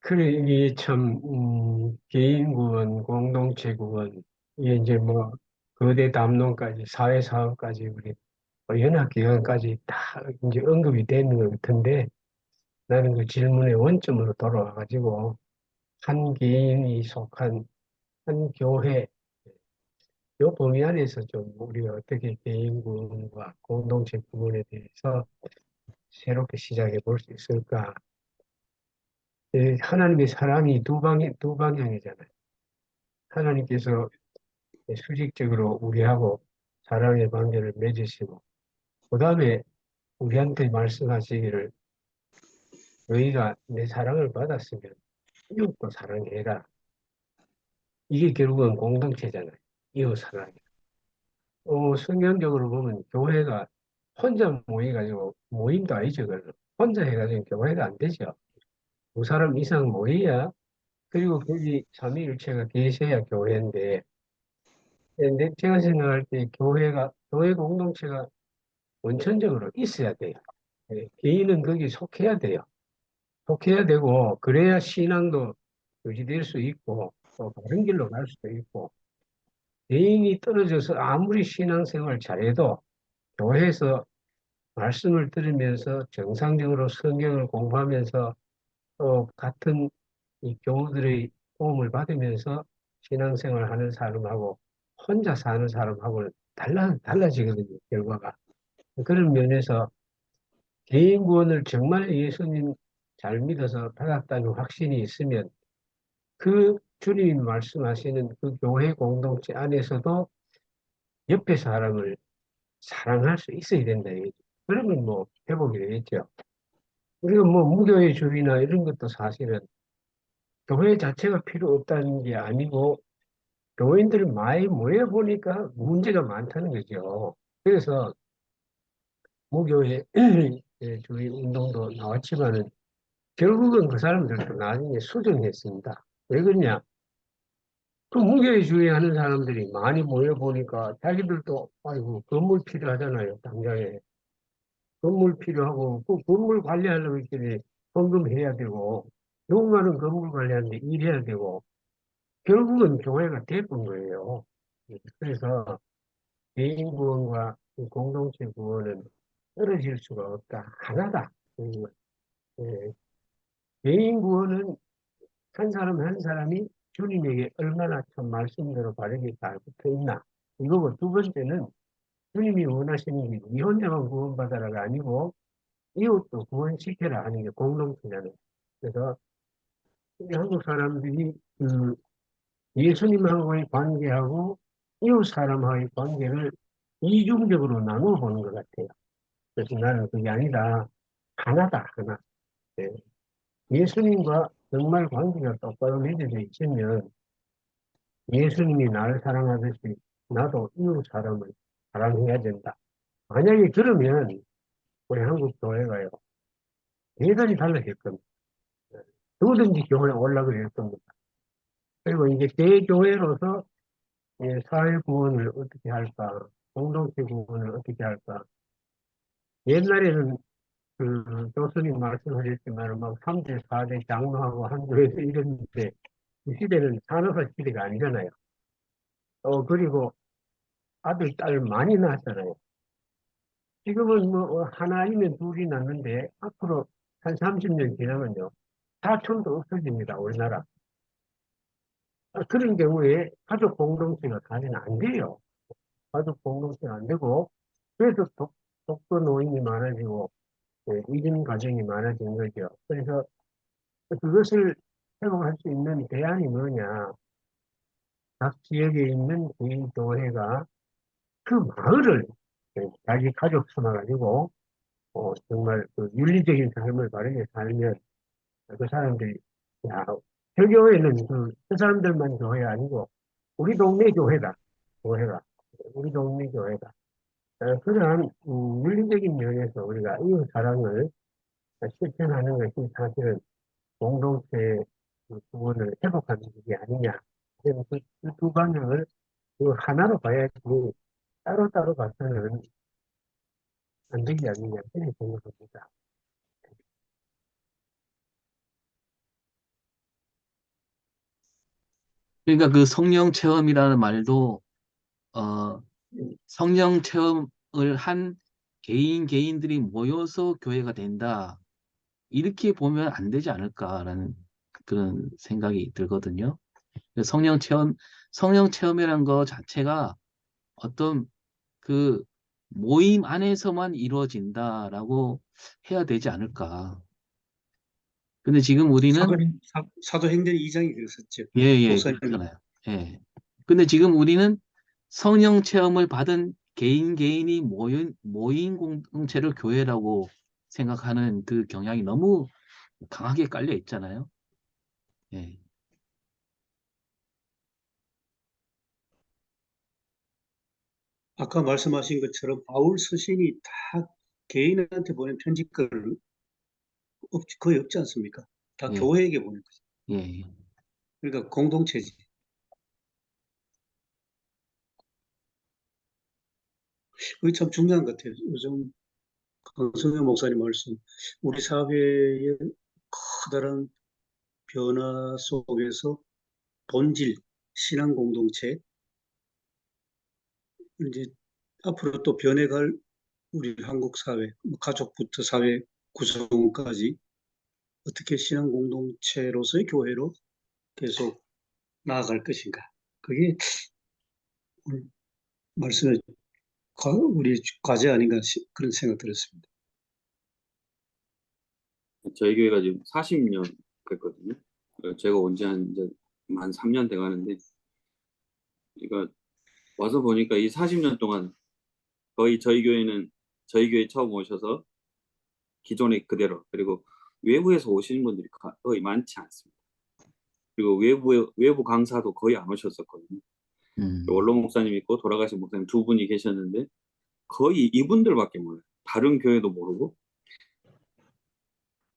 F: 그래, 이게 참, 개인 구원, 공동체 구원, 이게 이제 뭐, 거대 담론까지, 사회사업까지, 우리 연합기관까지 다 이제 언급이 되는 것 같은데, 나는 그 질문의 원점으로 돌아와가지고, 한 개인이 속한 한 교회, 요 범위 안에서 좀 우리가 어떻게 개인 구원과 공동체 구원에 대해서 새롭게 시작해 볼 수 있을까? 하나님의 사랑이 두 방향이잖아요. 하나님께서 수직적으로 우리하고 사랑의 관계를 맺으시고, 그 다음에 우리한테 말씀하시기를 너희가 내 사랑을 받았으면 이웃도 사랑해라. 이게 결국은 공동체잖아요. 이웃 사랑. 성경적으로 보면 교회가 혼자 모여가지고 모임도 아니죠. 그거는. 혼자 해가지고 교회가 안 되죠. 두 사람 이상 모여야 그리고 거기 삼위일체가 계셔야 교회인데 근데 제가 생각할 때 교회 공동체가 원천적으로 있어야 돼요. 개인은 거기 속해야 돼요. 속해야 되고, 그래야 신앙도 유지될 수 있고, 또 바른 길로 갈 수도 있고, 개인이 떨어져서 아무리 신앙생활 잘해도 교회에서 말씀을 들으면서 정상적으로 성경을 공부하면서 또 같은 이 교우들의 도움을 받으면서 신앙생활 하는 사람하고 혼자 사는 사람하고는 달라지거든요, 결과가. 그런 면에서 개인 구원을 정말 예수님 잘 믿어서 받았다는 확신이 있으면 그 주님이 말씀하시는 그 교회 공동체 안에서도 옆에 사람을 사랑할 수 있어야 된다. 이거죠. 그러면 뭐 회복이 되겠죠. 우리가 뭐 무교회주의나 이런 것도 사실은 교회 자체가 필요 없다는 게 아니고 교인들이 많이 모여보니까 문제가 많다는 거죠. 그래서 무교회 주의 운동도 나왔지만은 결국은 그 사람들도 나중에 수정했습니다. 왜 그러냐? 그 무교회주의 하는 사람들이 많이 모여보니까 자기들도, 아이고, 건물 필요하잖아요, 당장에. 건물 필요하고, 그 건물 관리하려면 이렇게 헌금해야 되고, 너무 많은 건물 관리하는데 일해야 되고, 결국은 교회가 돼본 거예요. 그래서 개인 구원과 이 공동체 구원은 떨어질 수가 없다. 하나다. 예, 개인 구원은 한 사람 한 사람이 주님에게 얼마나 참 말씀대로 바르게 잘 붙어 있나. 이거고 두 번째는 주님이 원하시는 게 네 혼자만 구원받아라가 아니고 이웃도 구원시켜라 하는 게 공동체잖아요. 그래서 우리 한국 사람들이 그 예수님하고의 관계하고 이웃 사람하고의 관계를 이중적으로 나누어 보는 것 같아요. 그래서 나는 그게 아니라 하나다, 하나. 예. 예수님과 정말 관계가 똑바로 맺어져 있으면 예수님이 나를 사랑하듯이 나도 이웃 사람을 사랑해야 된다. 만약에 그러면 우리 한국 교회가요, 대단히 달라질 겁니다. 누구든지 교회에 올라가게 될 겁니다. 그리고 이제 대교회로서 사회 구원을 어떻게 할까, 공동체 구원을 어떻게 할까. 옛날에는 그 교수님 말씀하셨지만 막 3대, 4대 장로하고 한 교회에서 이랬는데 이 시대는 산업화 시대가 아니잖아요. 그리고 아들, 딸 많이 낳았잖아요. 지금은 뭐 하나이면 둘이 낳는데 앞으로 한 30년 지나면요. 사촌도 없어집니다, 우리나라. 그런 경우에 가족 공동체가 가면 안 돼요. 가족 공동체가 안 되고, 그래서 독거 노인이 많아지고, 이민 가정이 많아진 거죠. 그래서 그것을 회복할 수 있는 대안이 뭐냐. 각 지역에 있는 개인교회가 그 마을을 자기 가족 삼아가지고, 정말 그 윤리적인 삶을 바르게 살면 그 사람들이, 야, 저 교회는 그 사람들만 교회 아니고, 우리 동네 교회다. 교회가. 우리 동네 교회다. 그러한 윤리적인 면에서 우리가 이웃 사랑을 실천하는 것이 사실은 공동체 구원을 회복하는 것이 아니냐. 그래서 그두 방향을 그 하나로 봐야지 따로따로 봐서는 안 되지 않느냐. 그렇게 생각합니다.
B: 그러니까 그 성령 체험이라는 말도 어, 성령 체험을 한 개인들이 모여서 교회가 된다. 이렇게 보면 안 되지 않을까라는 그런 생각이 들거든요. 성령 체험이라는 거 자체가 어떤 그 모임 안에서만 이루어진다라고 해야 되지 않을까. 근데 지금 우리는
C: 사도행전 2장이 그랬었죠.
B: 예,
C: 목사님이.
B: 그렇잖아요. 예. 근데 지금 우리는 성령 체험을 받은 개인이 모인 공동체를 교회라고 생각하는 그 경향이 너무 강하게 깔려 있잖아요. 예.
C: 아까 말씀하신 것처럼 바울 서신이 다 개인한테 보낸 편지글 거의 없지 않습니까? 다
B: 예.
C: 교회에게 보낸 거죠.
B: 예.
C: 그러니까 공동체지. 그게 참 중요한 것 같아요. 요즘 강성현 목사님 말씀, 우리 사회의 커다란 변화 속에서 본질, 신앙 공동체, 이제 앞으로 또 변해갈 우리 한국 사회, 가족부터 사회 구성까지 어떻게 신앙 공동체로서의 교회로 계속 나아갈 것인가. 그게 오늘 말씀의 우리 과제 아닌가 그런 생각 들었습니다.
D: 저희 교회가 지금 40년 됐거든요. 제가 온 지 한 이제 만 3년 돼 가는데, 그러니까 와서 보니까 이 40년 동안 거의 저희 교회 처음 오셔서 기존에 그대로, 그리고 외부에서 오시는 분들이 거의 많지 않습니다. 그리고 외부 강사도 거의 안 오셨었거든요. 원로 목사님 있고 돌아가신 목사님 두 분이 계셨는데 거의 이분들밖에 몰라요. 다른 교회도 모르고.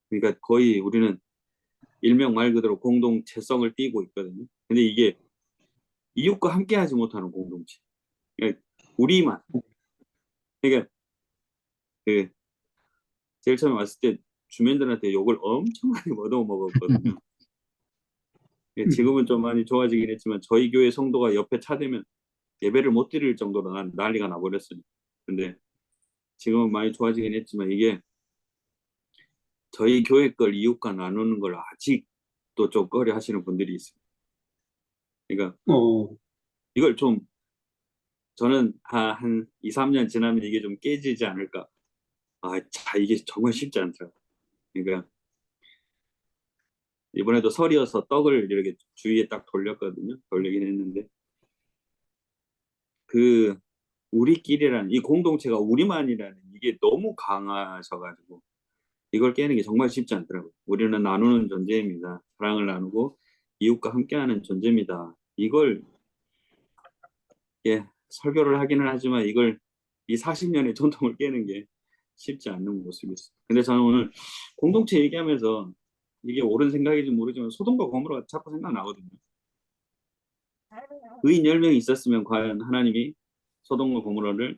D: 그러니까 거의 우리는 일명 말 그대로 공동체성을 띠고 있거든요. 근데 이게 이웃과 함께 하지 못하는 공동체. 그러니까 우리만. 그러니까 그 제일 처음에 왔을 때 주민들한테 욕을 엄청 많이 얻어 먹었거든요. 지금은 좀 많이 좋아지긴 했지만 저희 교회 성도가 옆에 차대면 예배를 못 드릴 정도로 난리가 나버렸어요. 근데 지금은 많이 좋아지긴 했지만 이게 저희 교회 걸 이웃과 나누는 걸 아직도 좀 꺼려 하시는 분들이 있어요. 그러니까 이걸 좀 저는 한 2, 3년 지나면 이게 좀 깨지지 않을까. 자, 이게 정말 쉽지 않더라고요. 그러니까 이번에도 설이어서 떡을 이렇게 주위에 딱 돌렸거든요. 돌리긴 했는데 그 우리끼리라는 이 공동체가 우리만이라는 이게 너무 강하셔가지고 이걸 깨는 게 정말 쉽지 않더라고요. 우리는 나누는 존재입니다. 사랑을 나누고 이웃과 함께하는 존재입니다. 이걸 설교를 하기는 하지만 이걸 이 40년의 전통을 깨는 게 쉽지 않는 모습이었어요. 근데 저는 오늘 공동체 얘기하면서 이게 옳은 생각인지 모르지만 소돔과 고모라가 자꾸 생각나거든요. 의인 10명이 있었으면 과연 하나님이 소돔과 고모라를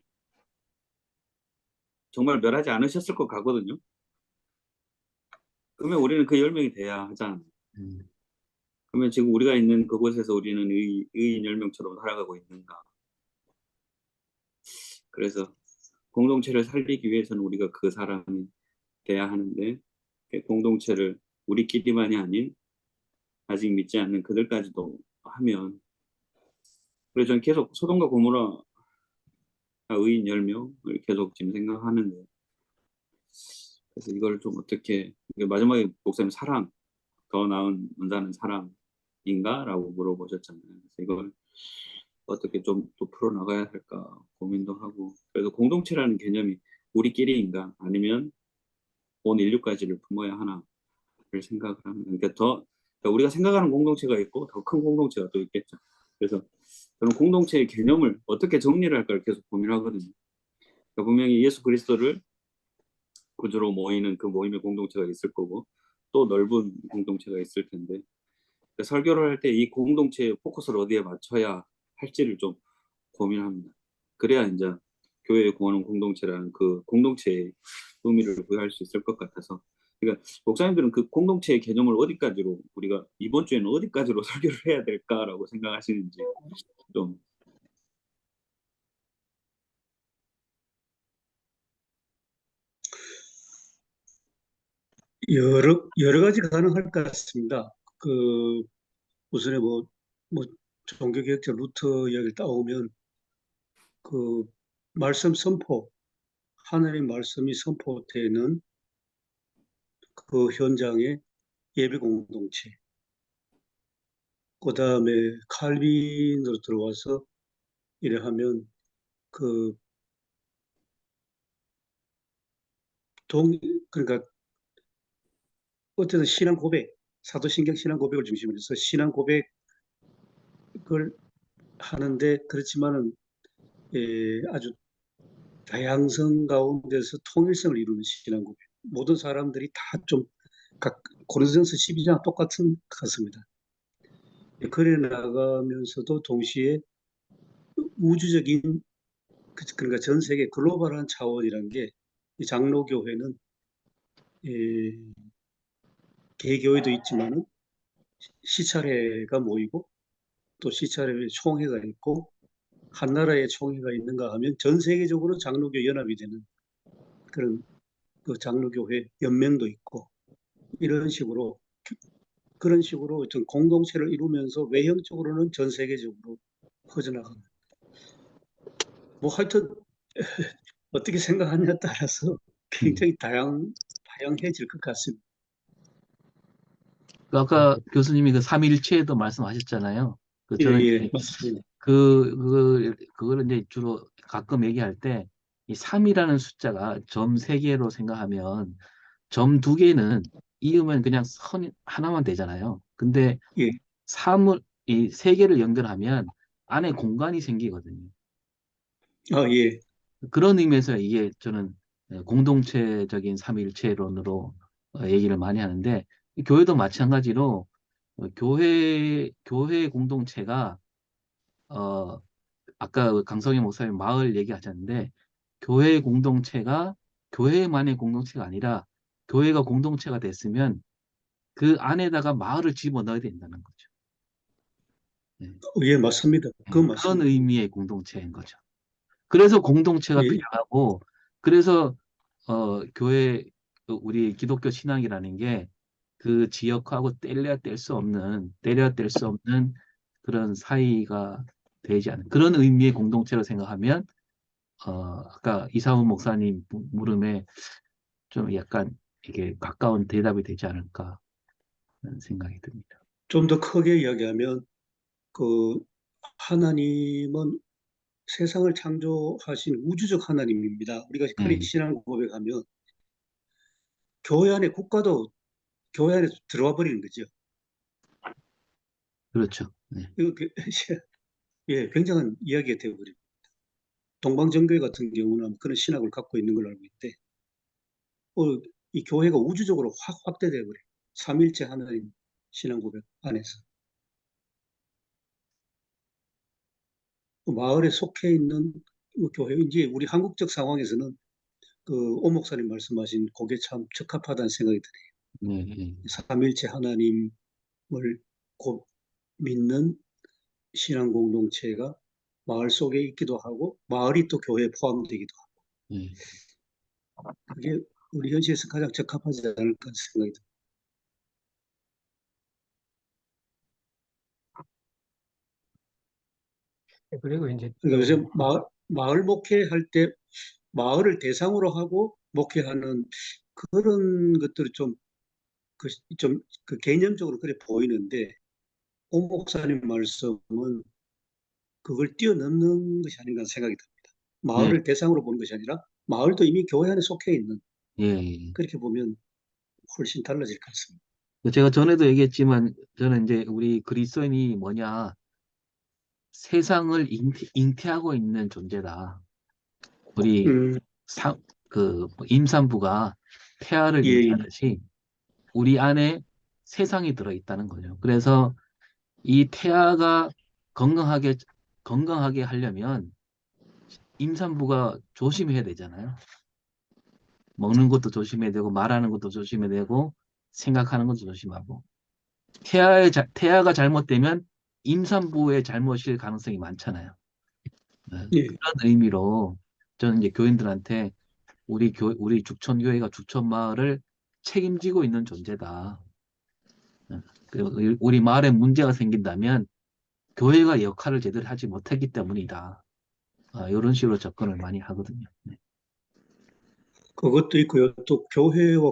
D: 정말 멸하지 않으셨을 것 같거든요. 그러면 우리는 그 10명이 돼야 하잖아요.
B: 음,
D: 그러면 지금 우리가 있는 그곳에서 우리는 의인 10명처럼 살아가고 있는가? 그래서 공동체를 살리기 위해서는 우리가 그 사람이 돼야 하는데 그 공동체를 우리끼리만이 아닌 아직 믿지 않는 그들까지도 하면 그래서 저는 계속 소돔과 고모라 의인 10명을 계속 지금 생각하는데 그래서 이걸 좀 어떻게 마지막에 목사님 사랑 더 나은 원자는 사랑인가? 라고 물어보셨잖아요. 그래서 이걸 어떻게 좀 또 풀어나가야 할까 고민도 하고 그래서 공동체라는 개념이 우리끼리인가 아니면 온 인류까지를 품어야 하나를 생각을 하면 그러니까 우리가 생각하는 공동체가 있고 더 큰 공동체가 또 있겠죠. 그래서 저는 공동체의 개념을 어떻게 정리를 할까를 계속 고민하거든요. 그러니까 분명히 예수 그리스도를 구주로 모이는 그 모임의 공동체가 있을 거고 또 넓은 공동체가 있을 텐데 그러니까 설교를 할 때 이 공동체의 포커스를 어디에 맞춰야 할지를 좀 고민합니다. 그래야 이제 교회에 구하는 공동체라는 그 공동체의 의미를 부여할 수 있을 것 같아서 그러니까 목사님들은 그 공동체의 개념을 어디까지로 우리가 이번 주에는 어디까지로 설교를 해야 될까라고 생각하시는지 좀
C: 여러 가지 가능할 것 같습니다. 우선에 뭐 종교개혁자 루터 이야기를 따오면 그 말씀 선포, 하나님 말씀이 선포되는 그 현장의 예배 공동체, 그 다음에 칼빈으로 들어와서 이래 하면 그 그러니까 어쨌든 신앙 고백, 사도신경 신앙 고백을 중심으로 해서 신앙 고백을 하는데 그렇지만은 아주 다양성 가운데서 통일성을 이루는 신앙 고백. 모든 사람들이 다 좀 고린도전서 12장 똑같은 것 같습니다. 그래 나가면서도 동시에 우주적인 그러니까 전 세계 글로벌한 차원이라는 게 이 장로교회는 개교회도 있지만은 시찰회가 모이고 또 시찰회 총회가 있고 한 나라의 총회가 있는가 하면 전 세계적으로 장로교 연합이 되는 그런 그 장로교회 연맹도 있고 이런 식으로 그런 식으로 어떤 공동체를 이루면서 외형적으로는 전 세계적으로 퍼져나가는 뭐 하여튼 어떻게 생각하느냐에 따라서 굉장히 다양해질 것 같습니다.
B: 그 아까 교수님이 그 삼일체도 말씀하셨잖아요. 그
C: 예,
B: 저는
C: 예,
B: 이제
C: 맞습니다.
B: 그거를 이제 주로 가끔 얘기할 때 이 3이라는 숫자가 점 3개로 생각하면 점 2개는 이으면 그냥 선 하나만 되잖아요. 근데
C: 예,
B: 3을 이 3개를 연결하면 안에 공간이 생기거든요.
C: 예,
B: 그런 의미에서 이게 저는 공동체적인 삼일체론으로 얘기를 많이 하는데 이 교회도 마찬가지로 교회 공동체가 어, 아까 그 강성희 목사님 마을 얘기하셨는데 교회 공동체가 교회만의 공동체가 아니라 교회가 공동체가 됐으면 그 안에다가 마을을 집어넣어야 된다는 거죠. 네.
C: 예, 맞습니다. 그건
B: 그런
C: 맞습니다.
B: 의미의 공동체인 거죠. 그래서 공동체가
C: 예,
B: 필요하고 그래서 교회 우리 기독교 신앙이라는 게 그 지역하고 때려야 뗄 수 없는 그런 사이가 되지 않는 그런 의미의 공동체로 생각하면 아까 이상훈 목사님 물음에 좀 약간 이게 가까운 대답이 되지 않을까 하는 생각이 듭니다.
C: 좀 더 크게 이야기하면 그 하나님은 세상을 창조하신 우주적 하나님입니다. 우리가 흔히
B: 네,
C: 신앙 고백하면 교회 안에 국가도 교회 안에 들어와 버리는 거죠.
B: 그렇죠. 네,
C: 이거 예, 굉장한 이야기가 되어버립니다. 동방정교회 같은 경우는 그런 신학을 갖고 있는 걸로 알고 있는데 이 교회가 우주적으로 확 확대되어 버려요. 삼일째 하나님 신앙 고백 안에서 그 마을에 속해 있는 교회 이제 우리 한국적 상황에서는 그 오 목사님 말씀하신 그게 참 적합하다는 생각이 드네요.
B: 네, 네.
C: 삼일째 하나님을 곧 믿는 신앙 공동체가 마을 속에 있기도 하고 마을이 또 교회에 포함되기도 하고
B: 네.
C: 그게 우리 현실에서 가장 적합하지 않을까 생각이 듭니다.
F: 그리고 이제
C: 그러니까
F: 또
C: 요즘 마을 목회할 때 마을을 대상으로 하고 목회하는 그런 것들이 좀 개념적으로 그래 보이는데 오 목사님 말씀은 그걸 뛰어넘는 것이 아닌가 생각이 듭니다.
B: 네,
C: 마을을 대상으로 보는 것이 아니라 마을도 이미 교회 안에 속해 있는
B: 예, 예.
C: 그렇게 보면 훨씬 달라질 것 같습니다.
B: 제가 전에도 얘기했지만 저는 이제 우리 그리스도인이 뭐냐 세상을 잉태하고 있는 존재다. 우리
C: 음,
B: 임산부가 태아를
C: 예, 예.
B: 잉태하듯이 우리 안에 세상이 들어있다는 거죠. 그래서 이 태아가 건강하게 건강하게 하려면 임산부가 조심해야 되잖아요. 먹는 것도 조심해야 되고 말하는 것도 조심해야 되고 생각하는 것도 조심하고 태아가 잘못되면 임산부의 잘못일 가능성이 많잖아요. 네,
C: 예.
B: 그런 의미로 저는 이제 교인들한테 우리 죽천교회가 죽천마을을 책임지고 있는 존재다. 네, 그리고 우리 마을에 문제가 생긴다면 교회가 역할을 제대로 하지 못했기 때문이다. 이런 식으로 접근을 많이 하거든요. 네.
C: 그것도 있고요. 또 교회와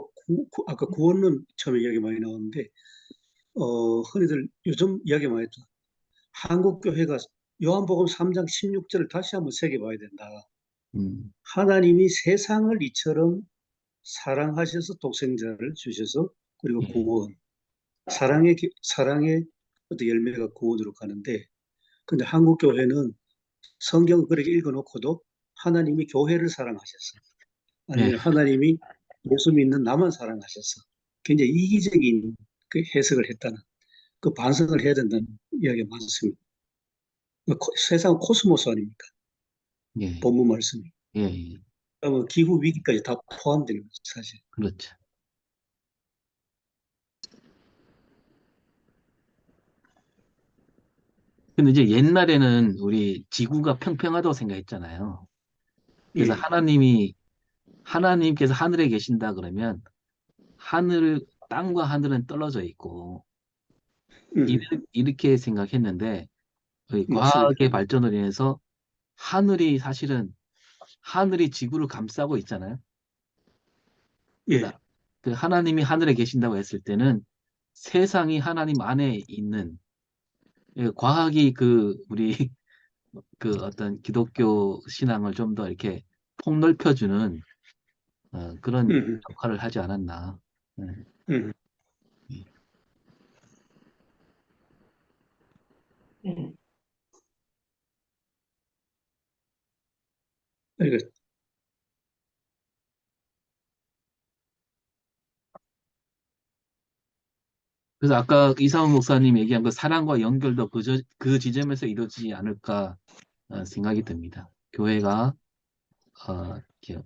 C: 아까 구원론 처음에 이야기 많이 나왔는데 흔히들 요즘 이야기 많이 했죠. 한국 교회가 요한복음 3장 16절을 다시 한번 새겨봐야 된다.
B: 음,
C: 하나님이 세상을 이처럼 사랑하셔서 독생자를 주셔서 그리고
B: 예,
C: 구원 사랑의 어떤 열매가 구원으로 가는데 근데 한국 교회는 성경을 그렇게 읽어놓고도 하나님이 교회를 사랑하셔서
B: 예,
C: 아니면 하나님이 예수 믿는 나만 사랑하셔서 굉장히 이기적인 그 해석을 했다는 그 반성을 해야 된다는 이야기가 많습니다. 세상 코스모스 아닙니까?
B: 예,
C: 본문 말씀이.
B: 예, 예.
C: 그러면 기후 위기까지 다 포함되는 거죠, 사실.
B: 그렇죠. 근데 이제 옛날에는 우리 지구가 평평하다고 생각했잖아요. 그래서
C: 예.
B: 하나님께서 하늘에 계신다 그러면 땅과 하늘은 떨어져 있고,
C: 음,
B: 이렇게 생각했는데, 이
C: 맞습니다.
B: 과학의 발전으로 인해서 사실은 하늘이 지구를 감싸고 있잖아요. 그래서
C: 예.
B: 그 하나님이 하늘에 계신다고 했을 때는 세상이 하나님 안에 있는, 과학이 우리 어떤 기독교 신앙을 좀 더 이렇게 폭넓혀주는 그런
C: 음,
B: 역할을 하지 않았나. 네.
C: 음. 그러니까
B: 그래서 아까 이상훈 목사님 얘기한 그 사랑과 연결도 그 지점에서 이루어지지 않을까 생각이 듭니다. 교회가 이렇게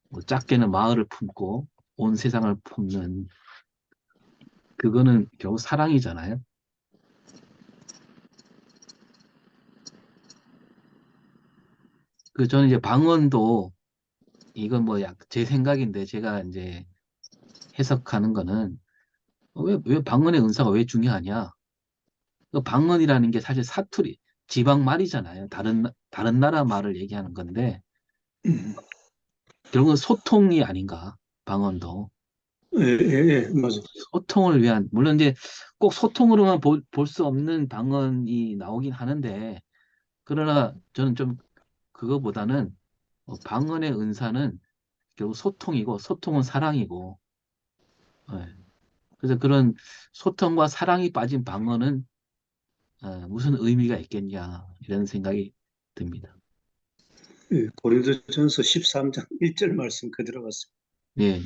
B: 뭐 작게는 마을을 품고 온 세상을 품는 그거는 결국 사랑이잖아요. 저는 이제 방언도 이건 뭐 제 생각인데 제가 이제 해석하는 거는 왜 방언의 은사가 왜 중요하냐? 그 방언이라는 게 사실 사투리, 지방 말이잖아요. 다른 나라 말을 얘기하는 건데 결국은 소통이 아닌가, 방언도.
C: 예, 예, 예, 맞아요.
B: 소통을 위한, 물론 이제 꼭 소통으로만 볼 수 없는 방언이 나오긴 하는데, 그러나 저는 좀 그거보다는 방언의 은사는 결국 소통이고, 소통은 사랑이고, 예. 그래서 그런 소통과 사랑이 빠진 방언은 무슨 의미가 있겠냐, 이런 생각이 듭니다.
C: 예, 고린도전서 13장 1절 말씀 그대로 같습니다.
B: 예.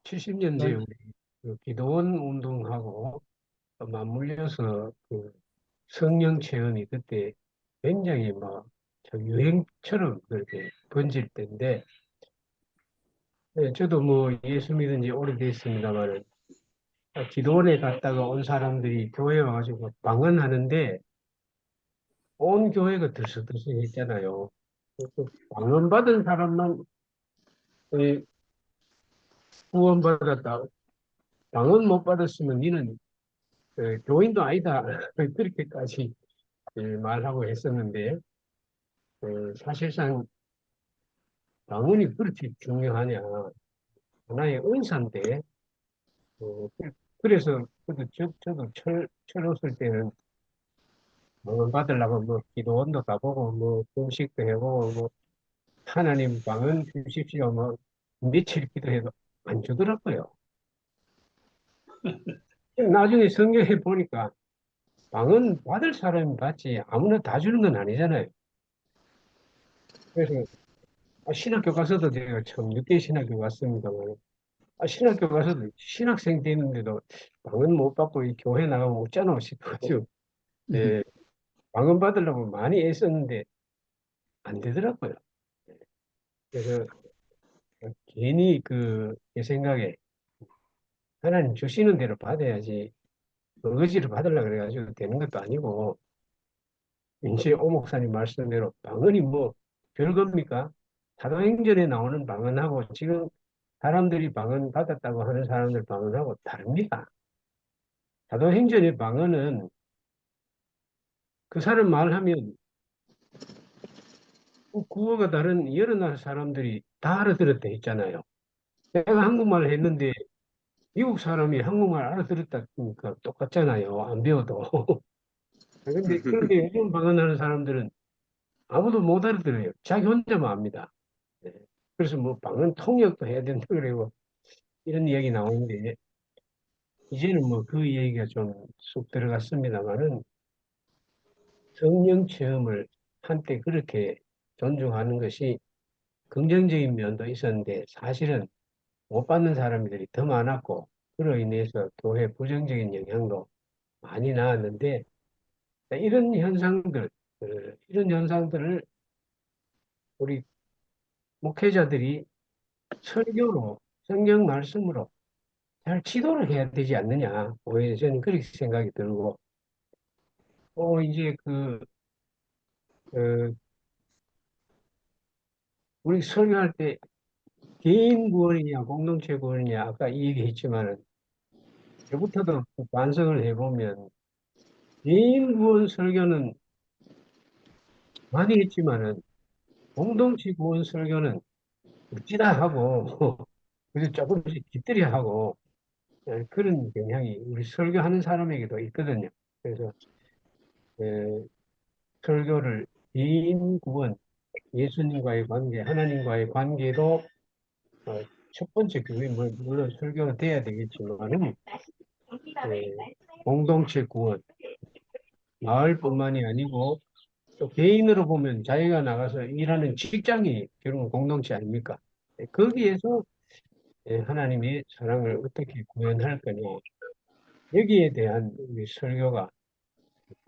F: 70년대 우리 그 기도원 운동하고 맞물려서 그 성령 체험이 그때 굉장히 참 유행처럼 그렇게 번질 때인데, 저도 뭐 예수 믿은 지 오래됐습니다만은 기도원에 갔다가 온 사람들이 교회에 와가지고 방언하는데 온 교회가 들썩들썩했잖아요. 그래서 방언 받은 사람만 구원받았다. 방언 못 받았으면 니는 교인도 아니다. 그렇게까지 말하고 했었는데, 사실상 방언이 그렇게 중요하냐. 하나의 은사인데, 그래서 저도 철 없을 때는 방언 받으려고 뭐 기도원도 가보고 뭐 금식도 해보고 뭐 하나님 방언 주십시오 뭐 며칠 기도해도 안 주더라고요. 나중에 성경에 보니까 방언 받을 사람이 받지 아무나 다 주는 건 아니잖아요. 그래서 신학교 가서도 제가 참 늦게 신학교 갔습니다만, 신학교 가서도 신학생 되는데도 방언 못 받고 이 교회 나가면 웃잖아 싶어가지고, 예, 방언 받으려고 많이 애썼는데 안 되더라고요. 그래서 괜히 제 생각에 하나님 주시는 대로 받아야지 어거지로 받으려고 그래가지고 되는 것도 아니고, 이제 오 목사님 말씀대로 방언이 뭐 별겁니까? 사도행전에 나오는 방언하고 지금 사람들이 방언 받았다고 하는 사람들 방언하고 다릅니다. 사도행전의 방언은 그 사람 말하면 그 구어가 다른 여러 나라 사람들이 다 알아들었다 했잖아요. 내가 한국말을 했는데 미국 사람이 한국말 알아들었다니까 똑같잖아요. 안 배워도. 그런데 요즘 방언하는 사람들은 아무도 못 알아들어요. 자기 혼자만 압니다. 네. 그래서 뭐 방언 통역도 해야 된다 그러고 이런 이야기 나오는데, 이제는 뭐 그 얘기가 좀 쑥 들어갔습니다만은, 성령 체험을 한때 그렇게 존중하는 것이 긍정적인 면도 있었는데, 사실은 못 받는 사람들이 더 많았고 그로 인해서 교회 부정적인 영향도 많이 나왔는데, 이런 현상들, 이런 현상들을 우리 목회자들이 설교로, 성경 말씀으로 잘 지도를 해야 되지 않느냐. 오히려 저는 그렇게 생각이 들고, 이제 어, 우리 설교할 때 개인 구원이냐, 공동체 구원이냐, 아까 이 얘기 했지만은, 저부터도 반성을 해보면, 개인 구원 설교는 많이 했지만은, 공동체 구원 설교는 어찌다 하고, 그래서 조금씩 깃들여 하고, 그런 경향이 우리 설교하는 사람에게도 있거든요. 그래서, 에, 설교를 개인 구원, 예수님과의 관계, 하나님과의 관계도 첫 번째 그게 물론 설교가 돼야 되겠지만은, 공동체 구원, 마을뿐만이 아니고 또 개인으로 보면 자기가 나가서 일하는 직장이 결국은 공동체 아닙니까? 거기에서 하나님의 사랑을 어떻게 구현할 거냐, 여기에 대한 우리 설교가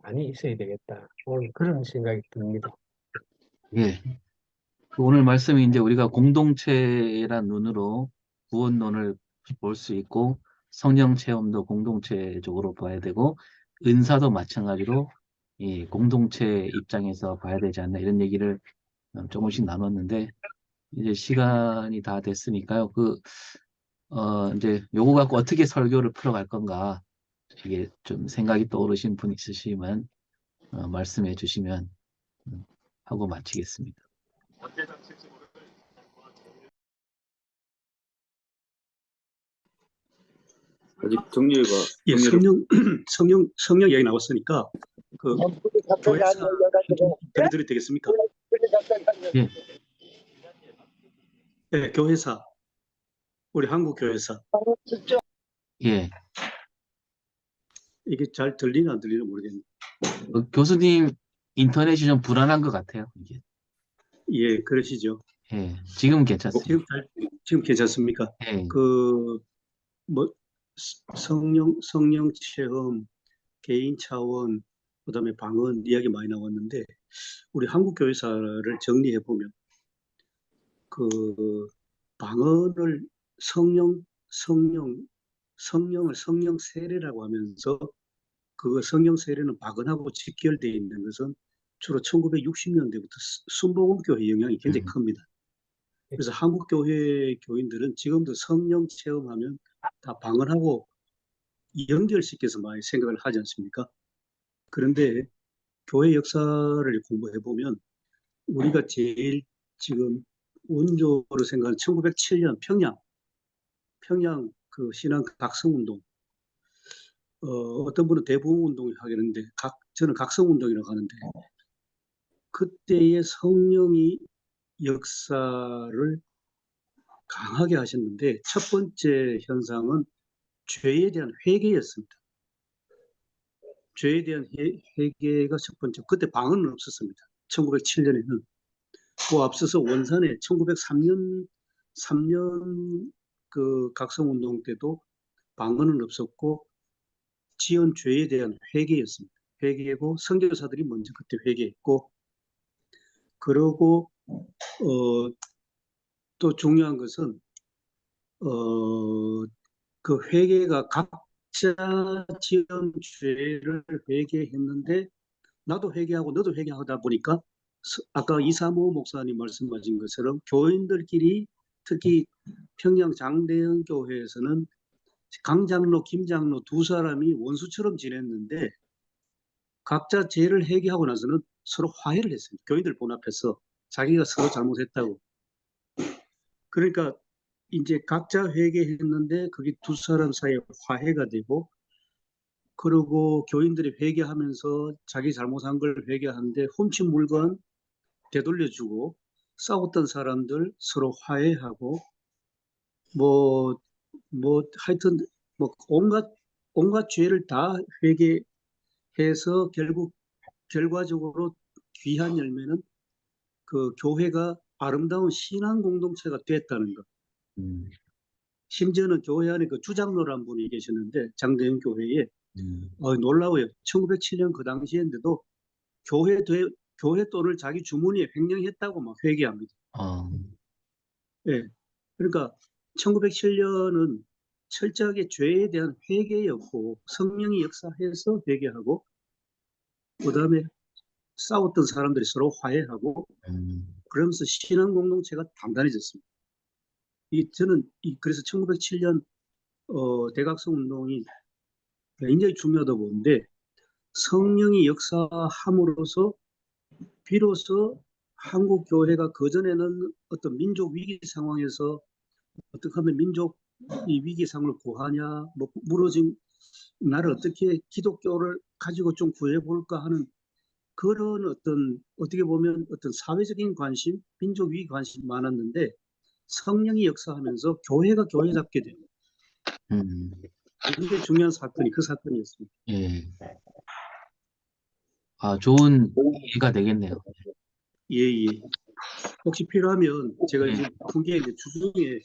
F: 많이 있어야 되겠다. 오늘 그런 생각이 듭니다.
B: 예. 그 오늘 말씀이 이제 우리가 공동체란 눈으로 구원론을 볼 수 있고, 성령 체험도 공동체적으로 봐야 되고, 은사도 마찬가지로 이 공동체 입장에서 봐야 되지 않나, 이런 얘기를 조금씩 나눴는데, 이제 시간이 다 됐으니까요. 이제 요거 갖고 어떻게 설교를 풀어갈 건가, 이게 좀 생각이 떠오르신 분 있으시면, 말씀해 주시면, 하고 마치겠습니다.
D: 아직 정리가
C: 예, 성령 이야기 나왔으니까 그 교회사 좀 들려드려도 되겠습니까?
B: 예,
C: 네, 교회사, 우리 한국 교회사.
B: 예.
C: 이게 잘 들리나 안 들리나 모르겠네요.
B: 교수님 인터넷이 좀 불안한 것 같아요, 이게.
C: 예, 그러시죠.
B: 예, 지금 괜찮습니다.
C: 지금 괜찮습니까?
B: 예,
C: 뭐 성령 체험, 개인 차원, 그다음에 방언 이야기 많이 나왔는데 우리 한국 교회사를 정리해 보면 그 방언을 성령을 성령 세례라고 하면서 그 성령 세례는 방언하고 직결되어 있는 것은 주로 1960년대부터 순복음교회 영향이 굉장히 큽니다. 그래서 한국 교회 교인들은 지금도 성령 체험하면 다 방언하고 연결시켜서 많이 생각을 하지 않습니까? 그런데 교회 역사를 공부해 보면 우리가 제일 지금 원조로 생각하는 1907년 평양 그 신앙 각성운동, 어떤 분은 대부흥운동을 하겠는데 저는 각성운동이라고 하는데 그때의 성령이 역사를 강하게 하셨는데 첫 번째 현상은 죄에 대한 회개였습니다. 죄에 대한 회개가 첫 번째. 그때 방언은 없었습니다. 1907년에는. 그 앞서서 원산에 1903년 그 각성운동 때도 방언은 없었고 지은 죄에 대한 회개였습니다. 회개고 선교사들이 먼저 그때 회개했고 그러고 또 중요한 것은 그 회개가 각자 지은 죄를 회개했는데 나도 회개하고 너도 회개하다 보니까 아까 이사모 목사님 말씀하신 것처럼 교인들끼리 특히 평양 장대현 교회에서는 강 장로, 김 장로 두 사람이 원수처럼 지냈는데 각자 죄를 회개하고 나서는 서로 화해를 했습니다. 교인들 본 앞에서 자기가 서로 잘못했다고. 그러니까 이제 각자 회개했는데 그게 두 사람 사이에 화해가 되고 그리고 교인들이 회개하면서 자기 잘못한 걸 회개하는데 훔친 물건 되돌려주고 싸웠던 사람들 서로 화해하고 하여튼 온갖 죄를 다 회개해서 결국 결과적으로 귀한 열매는 그 교회가 아름다운 신앙 공동체가 됐다는 것. 심지어는 교회 안에 그 주장로란 분이 계셨는데 장대현 교회에 놀라워요. 1907년 그 당시인데도 교회 돈을 자기 주머니에 횡령했다고 막 회개합니다. 예. 그러니까 1907년은 철저하게 죄에 대한 회개였고 성령이 역사해서 회개하고 그다음에 싸웠던 사람들이 서로 화해하고 그러면서 신앙 공동체가 단단해졌습니다. 저는 그래서 1907년 대각성 운동이 굉장히 중요하다고 보는데 성령이 역사함으로써 비로소 한국 교회가 그전에는 어떤 민족 위기 상황에서 어떻게 하면 민족 이 위기 상황을 구하냐, 뭐 무너진 나를 어떻게 기독교를 가지고 좀 구해볼까 하는 그런 어떻게 보면 어떤 사회적인 관심, 민족 위기 관심이 많았는데 성령이 역사하면서 교회가 교회 잡게 돼요. 이게 중요한 사건이 그 사건이었습니다.
B: 예. 좋은 이해가 되겠네요.
C: 예. 혹시 필요하면 제가
B: 예.
C: 이제 후기에 이제 주중에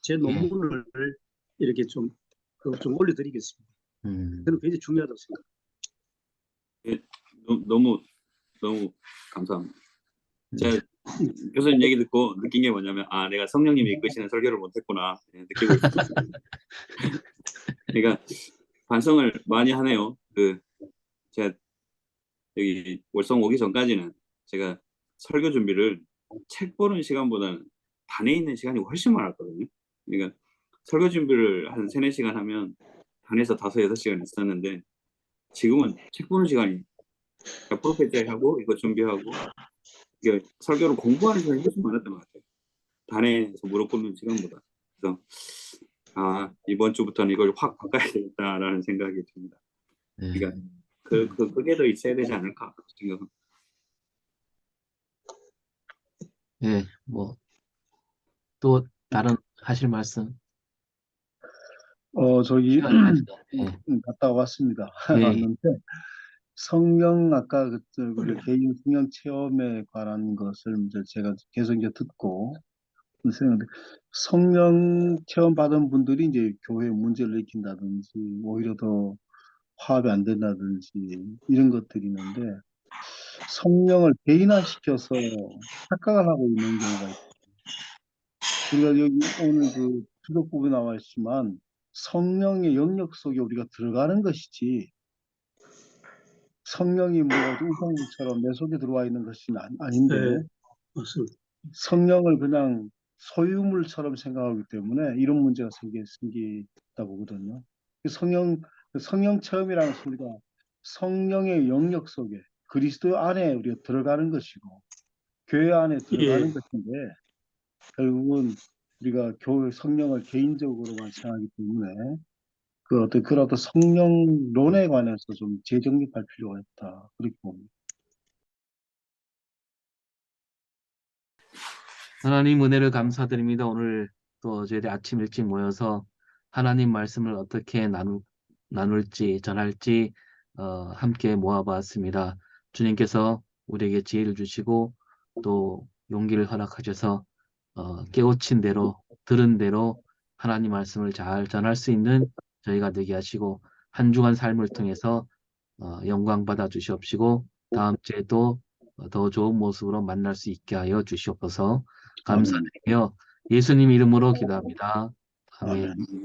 C: 제 논문을 이렇게 좀 올려드리겠습니다. 저는 굉장히 중요하다고 생각합니다.
D: 너무 감사합니다. 제가 교수님 얘기 듣고 느낀 게 뭐냐면 내가 성령님이 이끄시는 설교를 못했구나 느끼고 있습니다. 그러니까 반성을 많이 하네요. 제가 여기 월성 오기 전까지는 제가 설교 준비를 책 보는 시간보다는 단에 있는 시간이 훨씬 많았거든요. 그러니까 설교 준비를 한 3, 4시간 하면 단에서 5, 6시간 있었는데 지금은 책 보는 시간이 프로페자 하고 이거 준비하고 이게 설교를 공부하는 시간이 훨씬 많았던 것 같아요. 단에서 무릎 꿇는 시간보다. 그래서 이번 주부터는 이걸 확 바꿔야 되겠다라는 생각이 듭니다.
B: 네.
D: 그러니까 그게 더 있어야 되지 않을까 생각합니다.
B: 예, 뭐, 또 다른 하실 말씀?
E: 저기
B: 시간이 많이 지났네.
E: 갔다 왔습니다.
B: 예,
E: 왔는데 성령 아까 우리 개인 성령 체험에 관한 것을 이제 제가 계속 이제 듣고 있었는데 성령 체험 받은 분들이 이제 교회에 문제를 일으킨다든지 오히려 더 화합이 안 된다든지 이런 것들이 있는데 성령을 개인화시켜서 착각을 하고 있는 경우가 있어요. 우리가 여기 오늘 그 주석부에 나와 있지만 성령의 영역 속에 우리가 들어가는 것이지 성령이 뭐가 우상처럼 내 속에 들어와 있는 것이 아닌데
C: 네, 맞습니다.
E: 성령을 그냥 소유물처럼 생각하기 때문에 이런 문제가 생기다 보거든요. 성령 체험이라는 것은 우리가 성령의 영역 속에 그리스도 안에 우리가 들어가는 것이고 교회 안에 들어가는
C: 예,
E: 것인데 결국은 우리가 교회 성령을 개인적으로만 생각하기 때문에 그런 어떤 성령론에 관해서 좀 재정립할 필요가 있다. 그렇게 봅니다.
B: 하나님 은혜를 감사드립니다. 오늘 또 저희들이 아침 일찍 모여서 하나님 말씀을 어떻게 나눌지, 전할지 함께 모아봤습니다. 주님께서 우리에게 지혜를 주시고 또 용기를 허락하셔서 깨우친 대로, 들은 대로 하나님 말씀을 잘 전할 수 있는 저희가 되게 하시고 한 주간 삶을 통해서 영광 받아 주시옵시고 다음 주에도 더 좋은 모습으로 만날 수 있게 하여 주시옵소서.
E: 아멘.
B: 감사드리며 예수님 이름으로 기도합니다. 아멘.
E: 아멘.